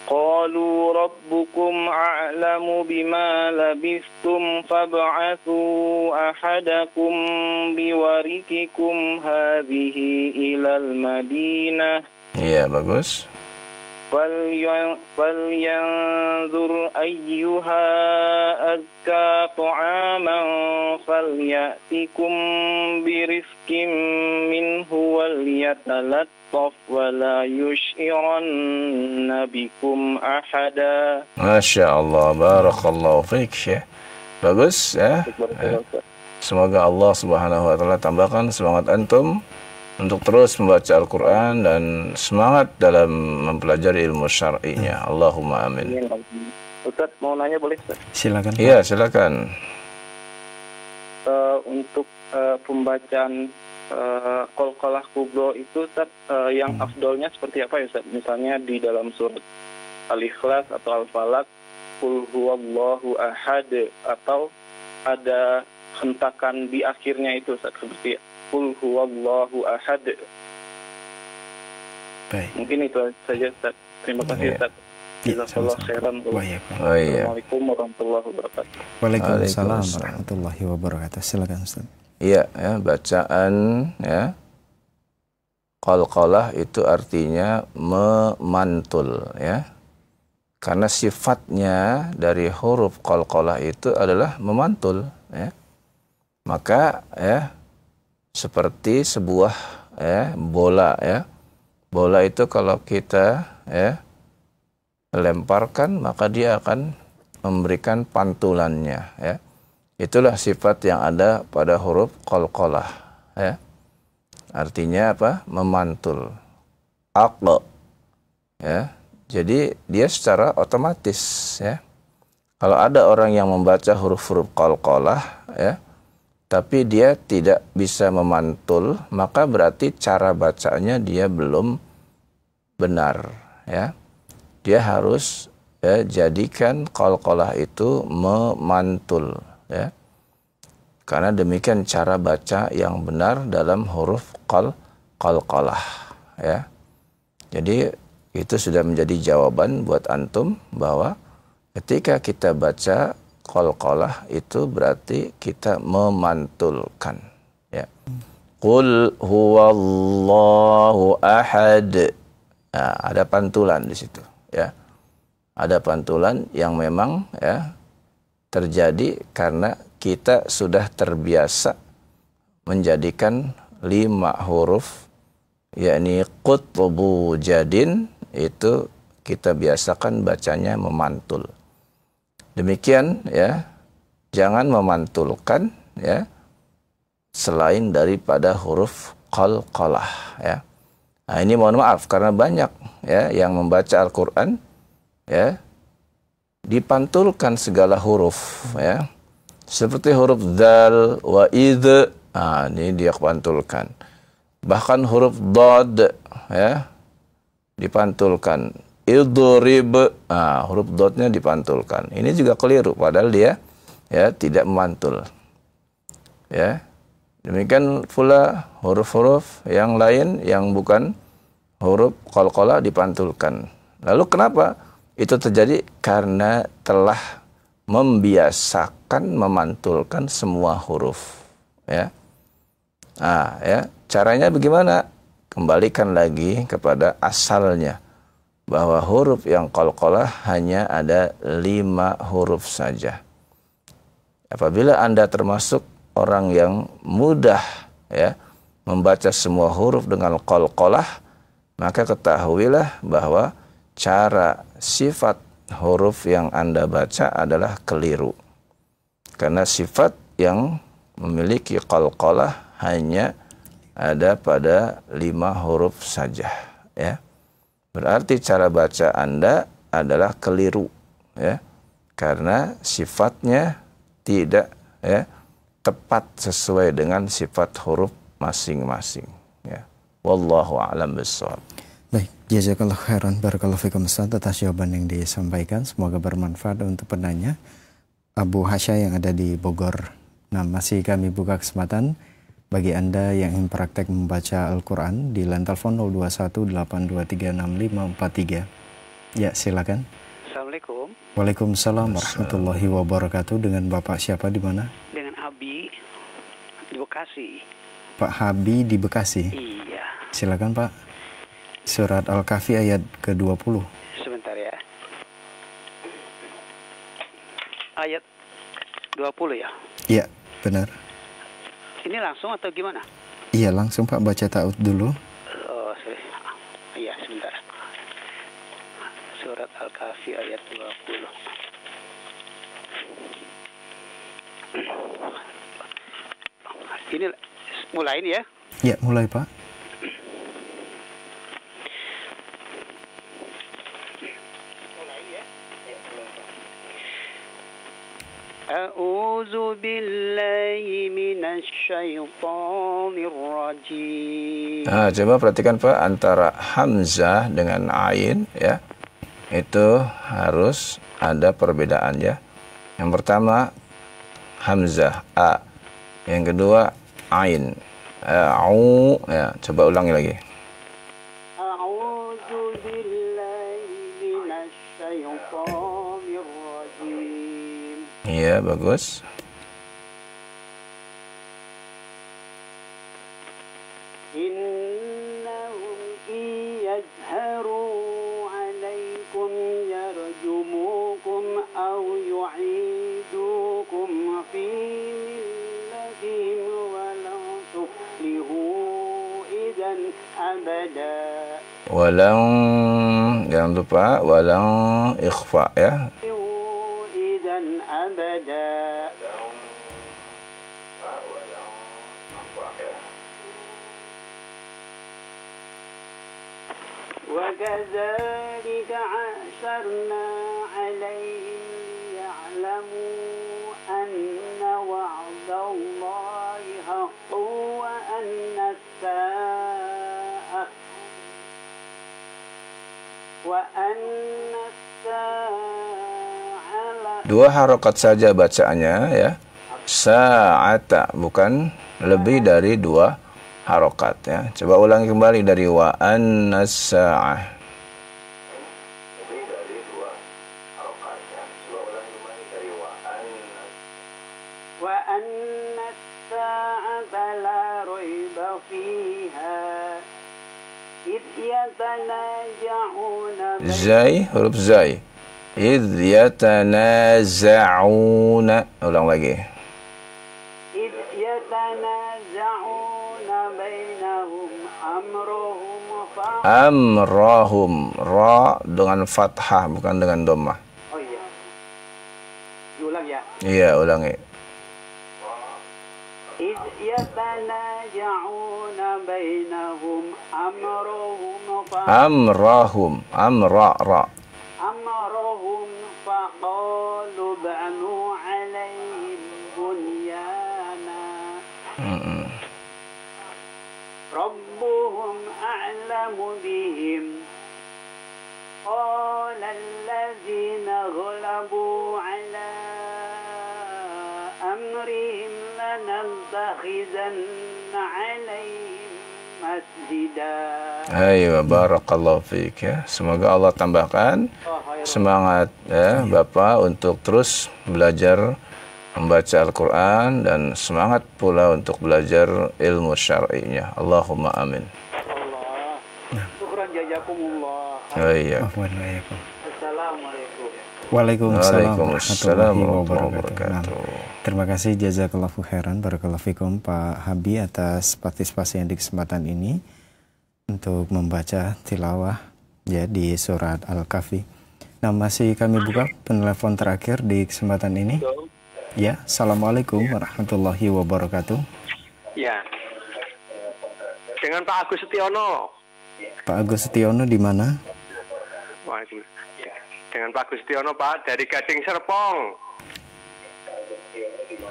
Qalu rabbukum a'lamu bima labistum fab'athu ahadakum biwarikikum hadhihi ilal Madinah. Iya, bagus. فلينظر أيها أزكى طعاما فليأتكم برزق منه وليتلطف ولا يشعرن بكم أحدا. Masya Allah, barakallahu fiik Syekh. Bagus ya. Semoga Allah Subhanahu wa taala tambahkan semangat antum untuk terus membaca Al-Quran dan semangat dalam mempelajari ilmu syar'inya. Allahumma amin. Ustaz, mau nanya boleh, Ustaz? Silakan. Iya, silakan. Untuk pembacaan qalqalah kubro itu, Ustaz, yang afdolnya seperti apa ya, Ustaz? Misalnya di dalam surat Al-Ikhlas atau Al-Falaq, Qul huwallahu ahad, atau ada hentakan di akhirnya itu, Ustaz, seperti Qul huwallahu ahad. Baik. Mungkin itu saja, Ustaz. Terima kasih, Ustaz. Jazakallahu khairan. Assalamualaikum warahmatullahi wabarakatuh. Waalaikumsalam warahmatullahi wabarakatuh. Silakan Ustaz. Iya, ya, bacaan ya. Qalqalah itu artinya memantul ya. Karena sifatnya dari huruf qalqalah itu adalah memantul ya. Maka ya seperti sebuah bola ya. Bola itu kalau kita ya lemparkan maka dia akan memberikan pantulannya ya. Itulah sifat yang ada pada huruf qalqalah ya. Artinya apa? Memantul. Aqla ya. Jadi dia secara otomatis ya. Kalau ada orang yang membaca huruf-huruf qalqalah ya, tapi dia tidak bisa memantul, maka berarti cara bacanya dia belum benar ya. Dia harus ya, jadikan qalqalah itu memantul ya. Karena demikian cara baca yang benar dalam huruf qalqalah ya. Jadi itu sudah menjadi jawaban buat antum bahwa ketika kita baca qalqalah itu berarti kita memantulkan ya. Qul huwallahu ahad. Nah, ada pantulan di situ ya. Ada pantulan yang memang ya terjadi karena kita sudah terbiasa menjadikan 5 huruf yakni qutbu jadin itu kita biasakan bacanya memantul. Demikian ya, jangan memantulkan ya selain daripada huruf qalqalah ya. Nah, ini mohon maaf karena banyak ya yang membaca Al-Qur'an ya dipantulkan segala huruf ya. Seperti huruf dzal wa idz. Nah, ini dia pantulkan. Bahkan huruf dad ya dipantulkan. Idrib, huruf dotnya dipantulkan. Ini juga keliru, padahal dia ya tidak memantul. Ya, demikian pula huruf-huruf yang lain yang bukan huruf qalqalah dipantulkan. Lalu kenapa itu terjadi? Karena telah membiasakan memantulkan semua huruf. Ya, ya caranya bagaimana? Kembalikan lagi kepada asalnya. Bahwa huruf yang qalqalah hanya ada 5 huruf saja. Apabila Anda termasuk orang yang mudah ya membaca semua huruf dengan qalqalah, maka ketahuilah bahwa cara sifat huruf yang Anda baca adalah keliru. Karena sifat yang memiliki qalqalah hanya ada pada 5 huruf saja ya. Berarti cara baca Anda adalah keliru ya. Karena sifatnya tidak ya tepat sesuai dengan sifat huruf masing-masing ya. Wallahu a'lam bishawab. Baik, jazakallahu khairan barakallahu fikum Ustaz atas jawaban yang disampaikan. Semoga bermanfaat untuk penanya Abu Hasya yang ada di Bogor. Nah, masih kami buka kesempatan bagi Anda yang ingin praktek membaca Al-Quran di line telepon 0218236543. Ya, silakan. Assalamualaikum. Waalaikumsalam warahmatullahi wabarakatuh. Dengan Bapak siapa di mana? Dengan Abi di Bekasi. Pak Habi di Bekasi. Iya. Silakan Pak. Surat Al-Kahfi ayat ke-20. Sebentar ya. Ayat 20 ya? Iya, benar. Ini langsung atau gimana? Iya, langsung Pak, baca ta'ud dulu. Oh, iya, sebentar. Surat Al-Kahfi ayat 20. Ini mulai ini ya? Ya, mulai Pak. A'udzu billahi minasy syaithanir rajim. Nah, coba perhatikan Pak, antara hamzah dengan ain ya. Itu harus ada perbedaan ya. Yang pertama hamzah a. Yang kedua ain. Au ya, coba ulangi lagi. A'udzu billahi minasy syaithanir rajim. Iya, bagus. Innahum iyazharu 'alaikum yarjumukum aw yu'idukum fi millatihim wa la tuflihu idzan abada. Walang, jangan lupa walang ikhfa ya. Idzan abada. وكذلك عثرنا عليهم Dua harokat saja bacaannya ya. Sa'ata, bukan lebih dari dua harokat ya. Coba ulangi kembali dari wa annas sa'ah. Wa annas sa'ata la raiba fiha idh yatanaja'una Zai, huruf zai. Idh yatanaza'una. Ulang lagi. idh yatanaza'una bainahum amruhum Amrahum, ra dengan fathah bukan dengan dhammah. Oh iya. Diulang ya. Iya, ulangi. idh yatanaja'una bainahum amruhum Amrahum, amra ra. أمرهم فقالوا بنوا عليهم بنيانا ربهم أعلم بهم قال الذين غلبوا على أمرهم لنتخذن عليهم masjidah. Ayo, barakallahu fiik ya. Semoga Allah tambahkan semangat ya Bapak untuk terus belajar membaca Al-Quran dan semangat pula untuk belajar ilmu syar'inya. Allahumma amin. Syukran jazakumullah. Oh iya. Assalamualaikum. Waalaikumsalam warahmatullahi wabarakatuh. Terima kasih jazakallahu khairan barakallahu fikum Pak Habi atas partisipasi yang di kesempatan ini untuk membaca tilawah ya di surat Al-Kahfi. Nah, masih kami buka penelpon terakhir di kesempatan ini. Ya, assalamualaikum warahmatullahi wabarakatuh. Ya. Dengan Pak Agus Setiono. Pak Agus Setiono di mana? Dengan Pak Agus Setiono, Pak, dari Gading Serpong.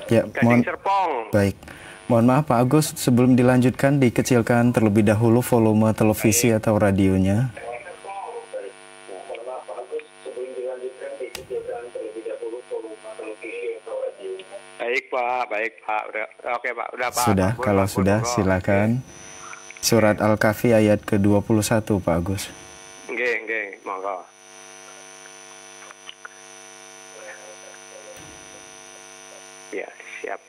Ya, Gading Serpong. Baik. Mohon maaf Pak Agus, sebelum dilanjutkan dikecilkan terlebih dahulu volume televisi atau radionya. Baik Pak, baik Pak. Oke Pak, udah Pak. Sudah, kalau sudah silakan. Surat Al-Kahfi ayat ke-21 Pak Agus. Nggih, monggo. Ya, siap.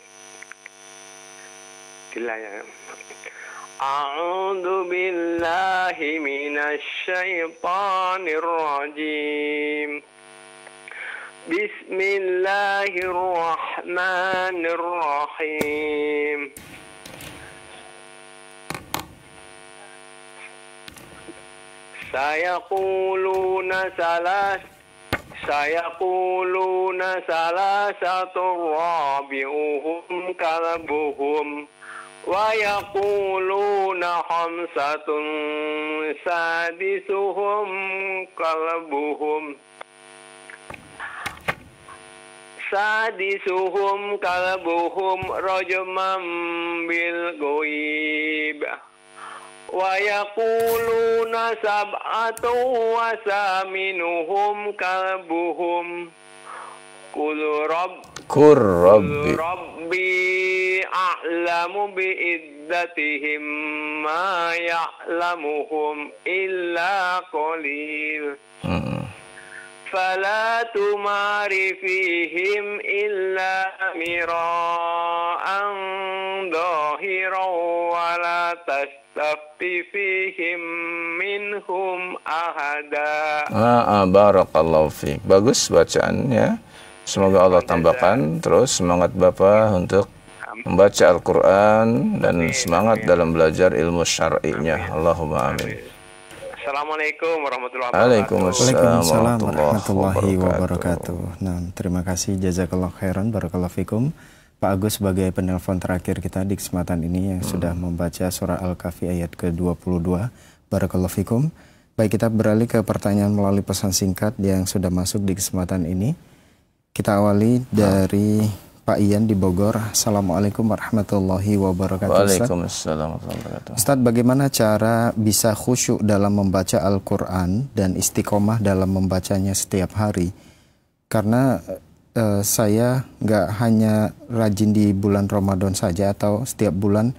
Dilayang. A'udzu billahi minasy syaithanir rajim. Bismillahirrahmanirrahim. Sayaquluna salasatur rabi'uhum kalbuhum wa yaquluna khamsatun sadisuhum kalbuhum rajman bil ghaib wa yaquluna sab'atu wa saminuhum kalbuhum qul rabbi a'lamu bi iddatihim ma ya'lamuhum illa qalil fala tumari fihim illa mira'an dhahiran wa la tastafti fihim minhum ahada. Barakallahu fiik. Bagus bacaannya. Semoga Allah tambahkan terus semangat Bapak untuk membaca Al-Quran dan semangat dalam belajar ilmu syar'inya. Allahumma amin. Assalamualaikum warahmatullahi wabarakatuh. Waalaikumsalam warahmatullahi wabarakatuh. Nah, terima kasih jazakallahu khairan barakallahu fikum Pak Agus sebagai penelpon terakhir kita di kesempatan ini yang sudah membaca surah Al-Kahfi ayat ke-22. Barakallahu fikum. Baik, kita beralih ke pertanyaan melalui pesan singkat yang sudah masuk di kesempatan ini. Kita awali dari Pak Ian di Bogor. Assalamualaikum warahmatullahi wabarakatuh. Waalaikumsalam warahmatullahi wabarakatuh. Ustadz, bagaimana cara bisa khusyuk dalam membaca Al-Quran dan istiqomah dalam membacanya setiap hari? Karena saya nggak hanya rajin di bulan Ramadan saja, atau setiap bulan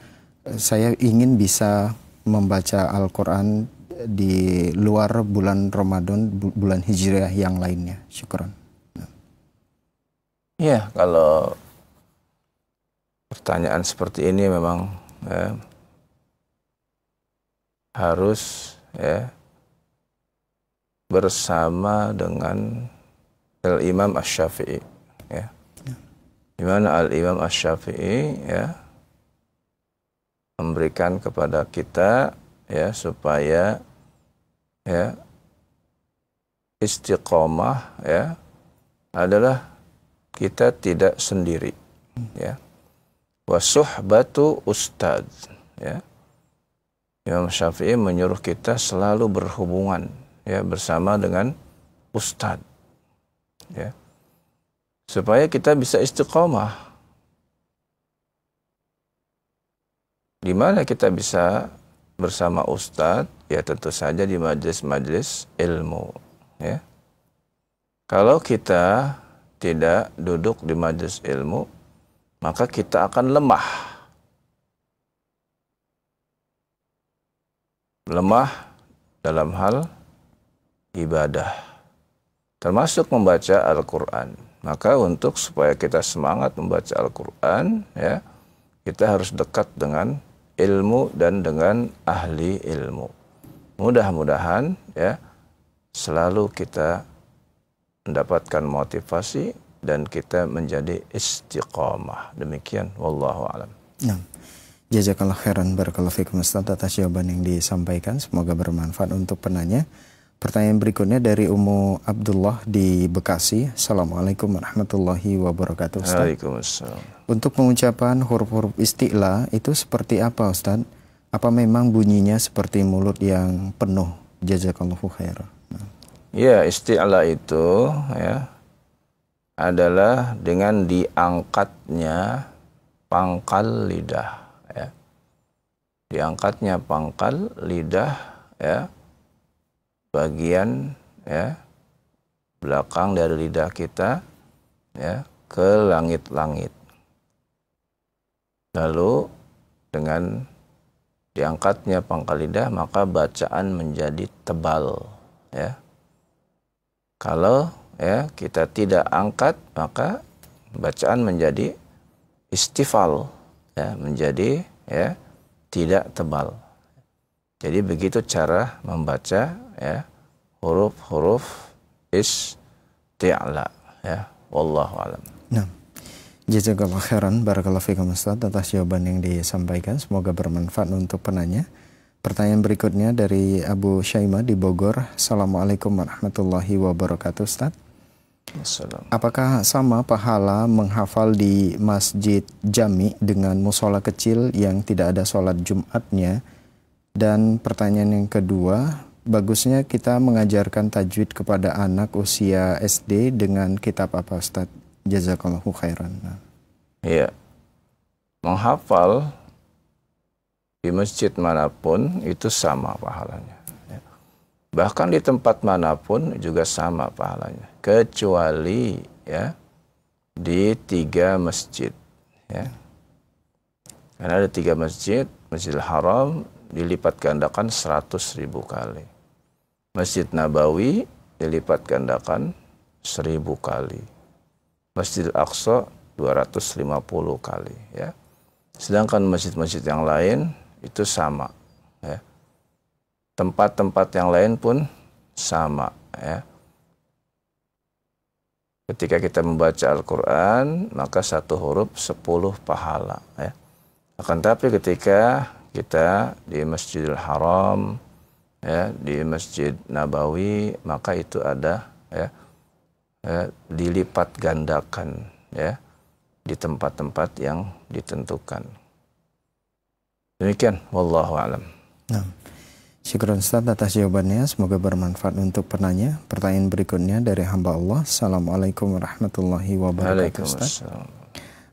saya ingin bisa membaca Al-Quran di luar bulan Ramadan, bulan Hijriah yang lainnya. Syukran. Ya, kalau pertanyaan seperti ini memang harus bersama dengan Al-Imam Asy-Syafi'i, ya. Di mana Al-Imam Asy-Syafi'i memberikan kepada kita supaya istiqomah adalah kita tidak sendiri, wa suhbatu ustad, Imam Syafi'i menyuruh kita selalu berhubungan bersama dengan ustad, supaya kita bisa istiqomah. Di mana kita bisa bersama ustad? Ya tentu saja di majelis-majelis ilmu, Kalau kita tidak duduk di majelis ilmu, maka kita akan lemah. Lemah dalam hal ibadah, termasuk membaca Al-Quran. Maka supaya kita semangat membaca Al-Quran, kita harus dekat dengan ilmu dan dengan ahli ilmu. Mudah-mudahan selalu kita mendapatkan motivasi dan kita menjadi istiqamah. Demikian, wallahu a'lam. Nah, jazakallah khairan, barakallahu fikum Ustaz atas jawaban yang disampaikan. Semoga bermanfaat untuk penanya. Pertanyaan berikutnya dari Ummu Abdullah di Bekasi. Assalamualaikum warahmatullahi wabarakatuh, Ustaz. Waalaikumsalam. Untuk pengucapan huruf-huruf isti'la itu seperti apa, Ustaz? Apa memang bunyinya seperti mulut yang penuh? Jazakallahu khairan. Ya, isti'la itu adalah dengan diangkatnya pangkal lidah, Diangkatnya pangkal lidah, bagian belakang dari lidah kita ke langit-langit. Lalu dengan diangkatnya pangkal lidah maka bacaan menjadi tebal, Kalau kita tidak angkat maka bacaan menjadi istifal, menjadi tidak tebal. Jadi begitu cara membaca huruf-huruf isti'la, wallahu a'lam. Nah, jazakallahu khairan, barakallahu fikum Ustaz atas jawaban yang disampaikan. Semoga bermanfaat untuk penanya. Pertanyaan berikutnya dari Abu Syaimah di Bogor. Assalamualaikum warahmatullahi wabarakatuh, Ustaz. Apakah sama pahala menghafal di masjid jami dengan musola kecil yang tidak ada sholat Jumatnya? Dan pertanyaan yang kedua, bagusnya kita mengajarkan tajwid kepada anak usia SD dengan kitab apa, Ustaz? Jazakallahu khairan. Iya, menghafal di masjid manapun itu sama pahalanya. Bahkan di tempat manapun juga sama pahalanya. Kecuali di 3 masjid. Karena ada 3 masjid. Masjidil Haram dilipat gandakan 100.000 kali. Masjid Nabawi dilipat gandakan 1000 kali. Masjidil Aqsa 250 kali. Sedangkan masjid-masjid yang lain itu sama, tempat-tempat yang lain pun sama, Ketika kita membaca Al-Quran maka 1 huruf 10 pahala, Akan tapi ketika kita di Masjidil Haram, di Masjid Nabawi, maka itu ada dilipat gandakan, di tempat-tempat yang ditentukan. Demikian, wallahu a'lam. Nah, syukran Ustaz atas jawabannya. Semoga bermanfaat untuk penanya. Pertanyaan berikutnya dari hamba Allah. Assalamualaikum warahmatullahi wabarakatuh, Ustaz.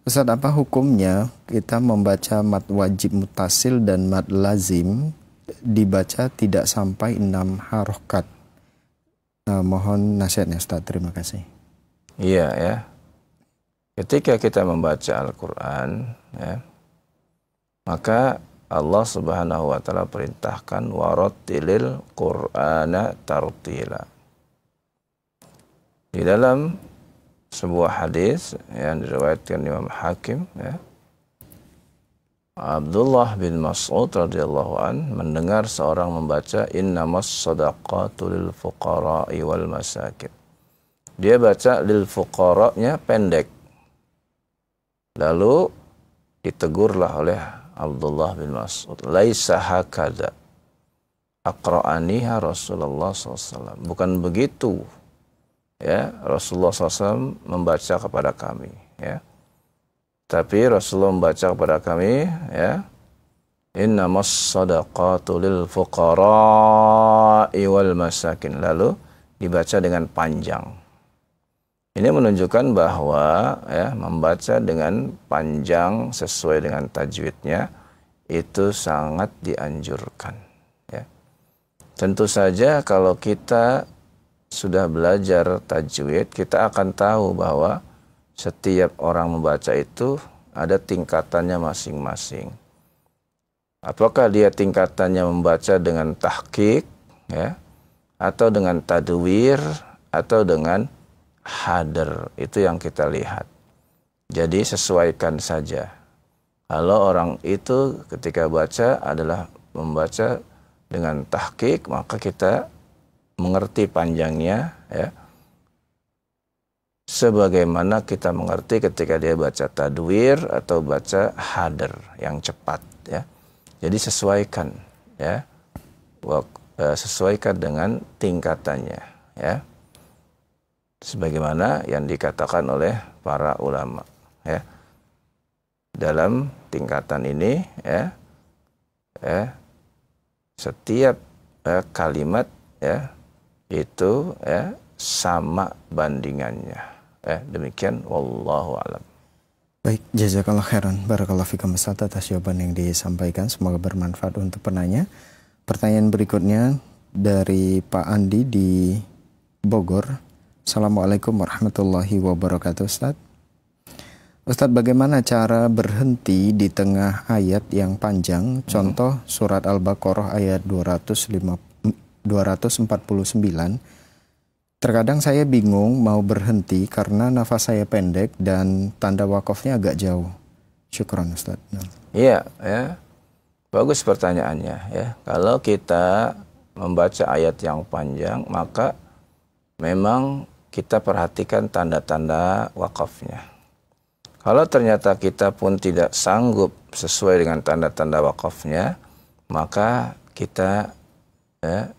Ustaz, apa hukumnya kita membaca mad wajib mutasil dan mad lazim dibaca tidak sampai 6 harokat? Mohon nasihatnya Ustaz, terima kasih. Iya ya. Ketika kita membaca Al-Quran, ya, maka Allah Subhanahu wa Ta'ala perintahkan warattilil Qur'ana tartila. Di dalam sebuah hadis yang diriwayatkan Imam Hakim, ya, Abdullah bin Mas'ud radhiyallahu an mendengar seorang membaca innamas shadaqatu lil fuqara'i wal masakin. Dia baca lil fuqara-nya pendek. Lalu ditegurlah oleh Abdullah bin Mas'ud, laisa hakadha aqra'aniha Rasulullah SAW. Bukan begitu, ya, Rasulullah SAW membaca kepada kami, ya. Tapi Rasulullah membaca kepada kami, ya, innamas shadaqatu lil fuqara'i wal masakin. Lalu dibaca dengan panjang. Ini menunjukkan bahwa, ya, membaca dengan panjang sesuai dengan tajwidnya itu sangat dianjurkan, ya. Tentu saja kalau kita sudah belajar tajwid, kita akan tahu bahwa setiap orang membaca itu ada tingkatannya masing-masing. Apakah dia tingkatannya membaca dengan tahqiq, ya, atau dengan tadwir, atau dengan hadar, itu yang kita lihat. Jadi sesuaikan saja. Kalau orang itu ketika baca adalah membaca dengan tahqiq, maka kita mengerti panjangnya, ya, sebagaimana kita mengerti ketika dia baca tadwir atau baca hadar yang cepat, ya. Jadi sesuaikan, ya, sesuaikan dengan tingkatannya, ya, sebagaimana yang dikatakan oleh para ulama, ya. Dalam tingkatan ini, ya, setiap kalimat, ya, itu, ya, sama bandingannya. Demikian, wallahu a'lam. Baik, jazakallah khairan. Barakallahu fikum Ustaz atas jawaban yang disampaikan. Semoga bermanfaat untuk penanya. Pertanyaan berikutnya dari Pak Andi di Bogor. Assalamualaikum warahmatullahi wabarakatuh, Ustaz. Ustaz, bagaimana cara berhenti di tengah ayat yang panjang? Contoh surat Al-Baqarah ayat 249. Terkadang saya bingung mau berhenti karena nafas saya pendek dan tanda wakafnya agak jauh. Syukran, Ustaz. Iya, ya. Bagus pertanyaannya, ya. Kalau kita membaca ayat yang panjang, maka memang kita perhatikan tanda-tanda wakafnya. Kalau ternyata kita pun tidak sanggup sesuai dengan tanda-tanda wakafnya, maka kita, ya,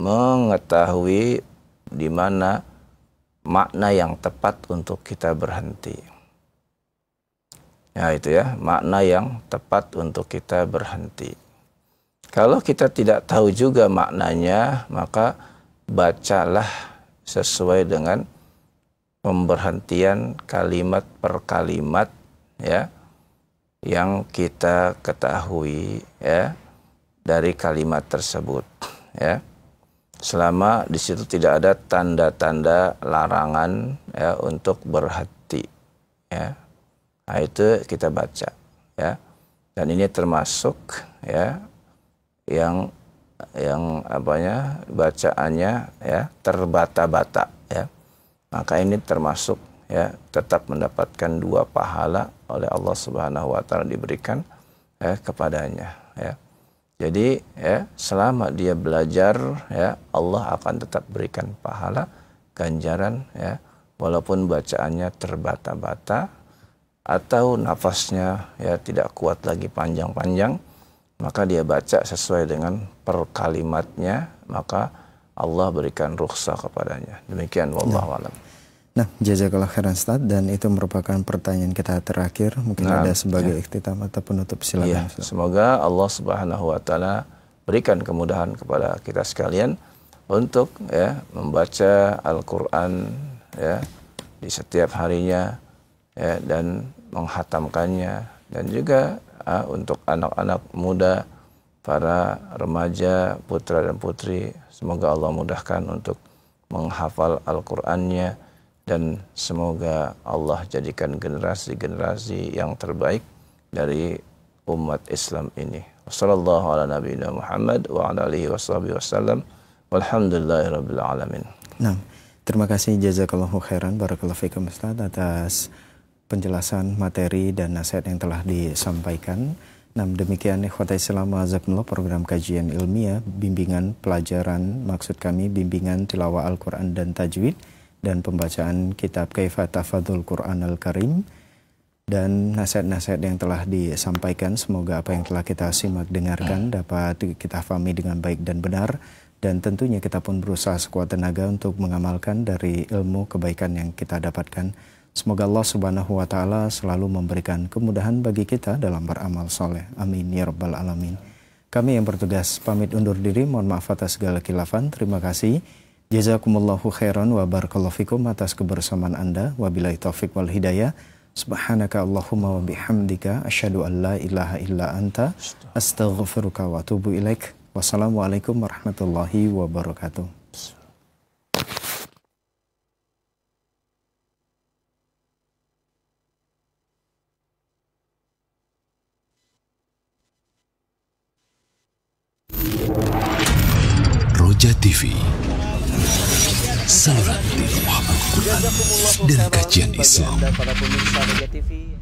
mengetahui di mana makna yang tepat untuk kita berhenti. Ya, itu, ya, makna yang tepat untuk kita berhenti. Kalau kita tidak tahu juga maknanya, maka bacalah sesuai dengan pemberhentian kalimat per kalimat, ya, yang kita ketahui, ya, dari kalimat tersebut, ya. Selama di situ tidak ada tanda-tanda larangan, ya, untuk berhenti, ya. Nah, itu kita baca, ya. Dan ini termasuk, ya, yang apanya bacaannya, ya, terbata-bata, ya. Maka ini termasuk, ya, tetap mendapatkan 2 pahala oleh Allah Subhanahu wa Ta'ala diberikan, ya, kepadanya, ya. Jadi, ya, selama dia belajar, ya, Allah akan tetap berikan pahala, ganjaran, ya, walaupun bacaannya terbata-bata atau nafasnya, ya, tidak kuat lagi panjang-panjang, maka dia baca sesuai dengan per kalimatnya, maka Allah berikan rukhsah kepadanya. Demikian, wallahu a'lam. Nah, jazakallah khairan Ustaz, dan itu merupakan pertanyaan kita terakhir. Mungkin ada sebagai ikhtitam atau penutup, silakan. Ya, semoga Allah Subhanahu wa Ta'ala berikan kemudahan kepada kita sekalian untuk, ya, membaca Al-Qur'an, ya, di setiap harinya, ya, dan menghatamkannya, dan juga untuk anak-anak muda, para remaja, putra dan putri, semoga Allah mudahkan untuk menghafal Al-Qur'annya, dan semoga Allah jadikan generasi-generasi yang terbaik dari umat Islam ini. Wassallallahu ala nabiyina Muhammad wa ala alihi washabihi wasallam. Walhamdulillahirabbil alamin. Nah, terima kasih jazakallahu khairan barakallahu fikum Ustaz atas penjelasan materi dan nasihat yang telah disampaikan. Nah, demikian ikhwatai Islam azakumullah program kajian ilmiah bimbingan pelajaran, maksud kami bimbingan tilawah Al-Qur'an dan tajwid dan pembacaan kitab Kaifa Tafadzul Qur'anal Karim, dan nasihat-nasihat yang telah disampaikan semoga apa yang telah kita simak dengarkan dapat kita fahami dengan baik dan benar, dan tentunya kita pun berusaha sekuat tenaga untuk mengamalkan dari ilmu kebaikan yang kita dapatkan. Semoga Allah Subhanahu wa taala selalu memberikan kemudahan bagi kita dalam beramal soleh. Amin ya rabbal alamin. Kami yang bertugas pamit undur diri, mohon maaf atas segala khilafan. Terima kasih. Jazakumullahu khairan wa barakallahu fikum atas kebersamaan Anda. Wabillahi taufik wal hidayah. Subhanaka Allahumma wa bihamdika asyhadu an la ilaha illa anta astaghfiruka wa atubu ilaik. Wassalamualaikum warahmatullahi wabarakatuh. Roja TV, saluran tilawah Al-Quran dan kajian Islam. Para pemirsa Roja TV.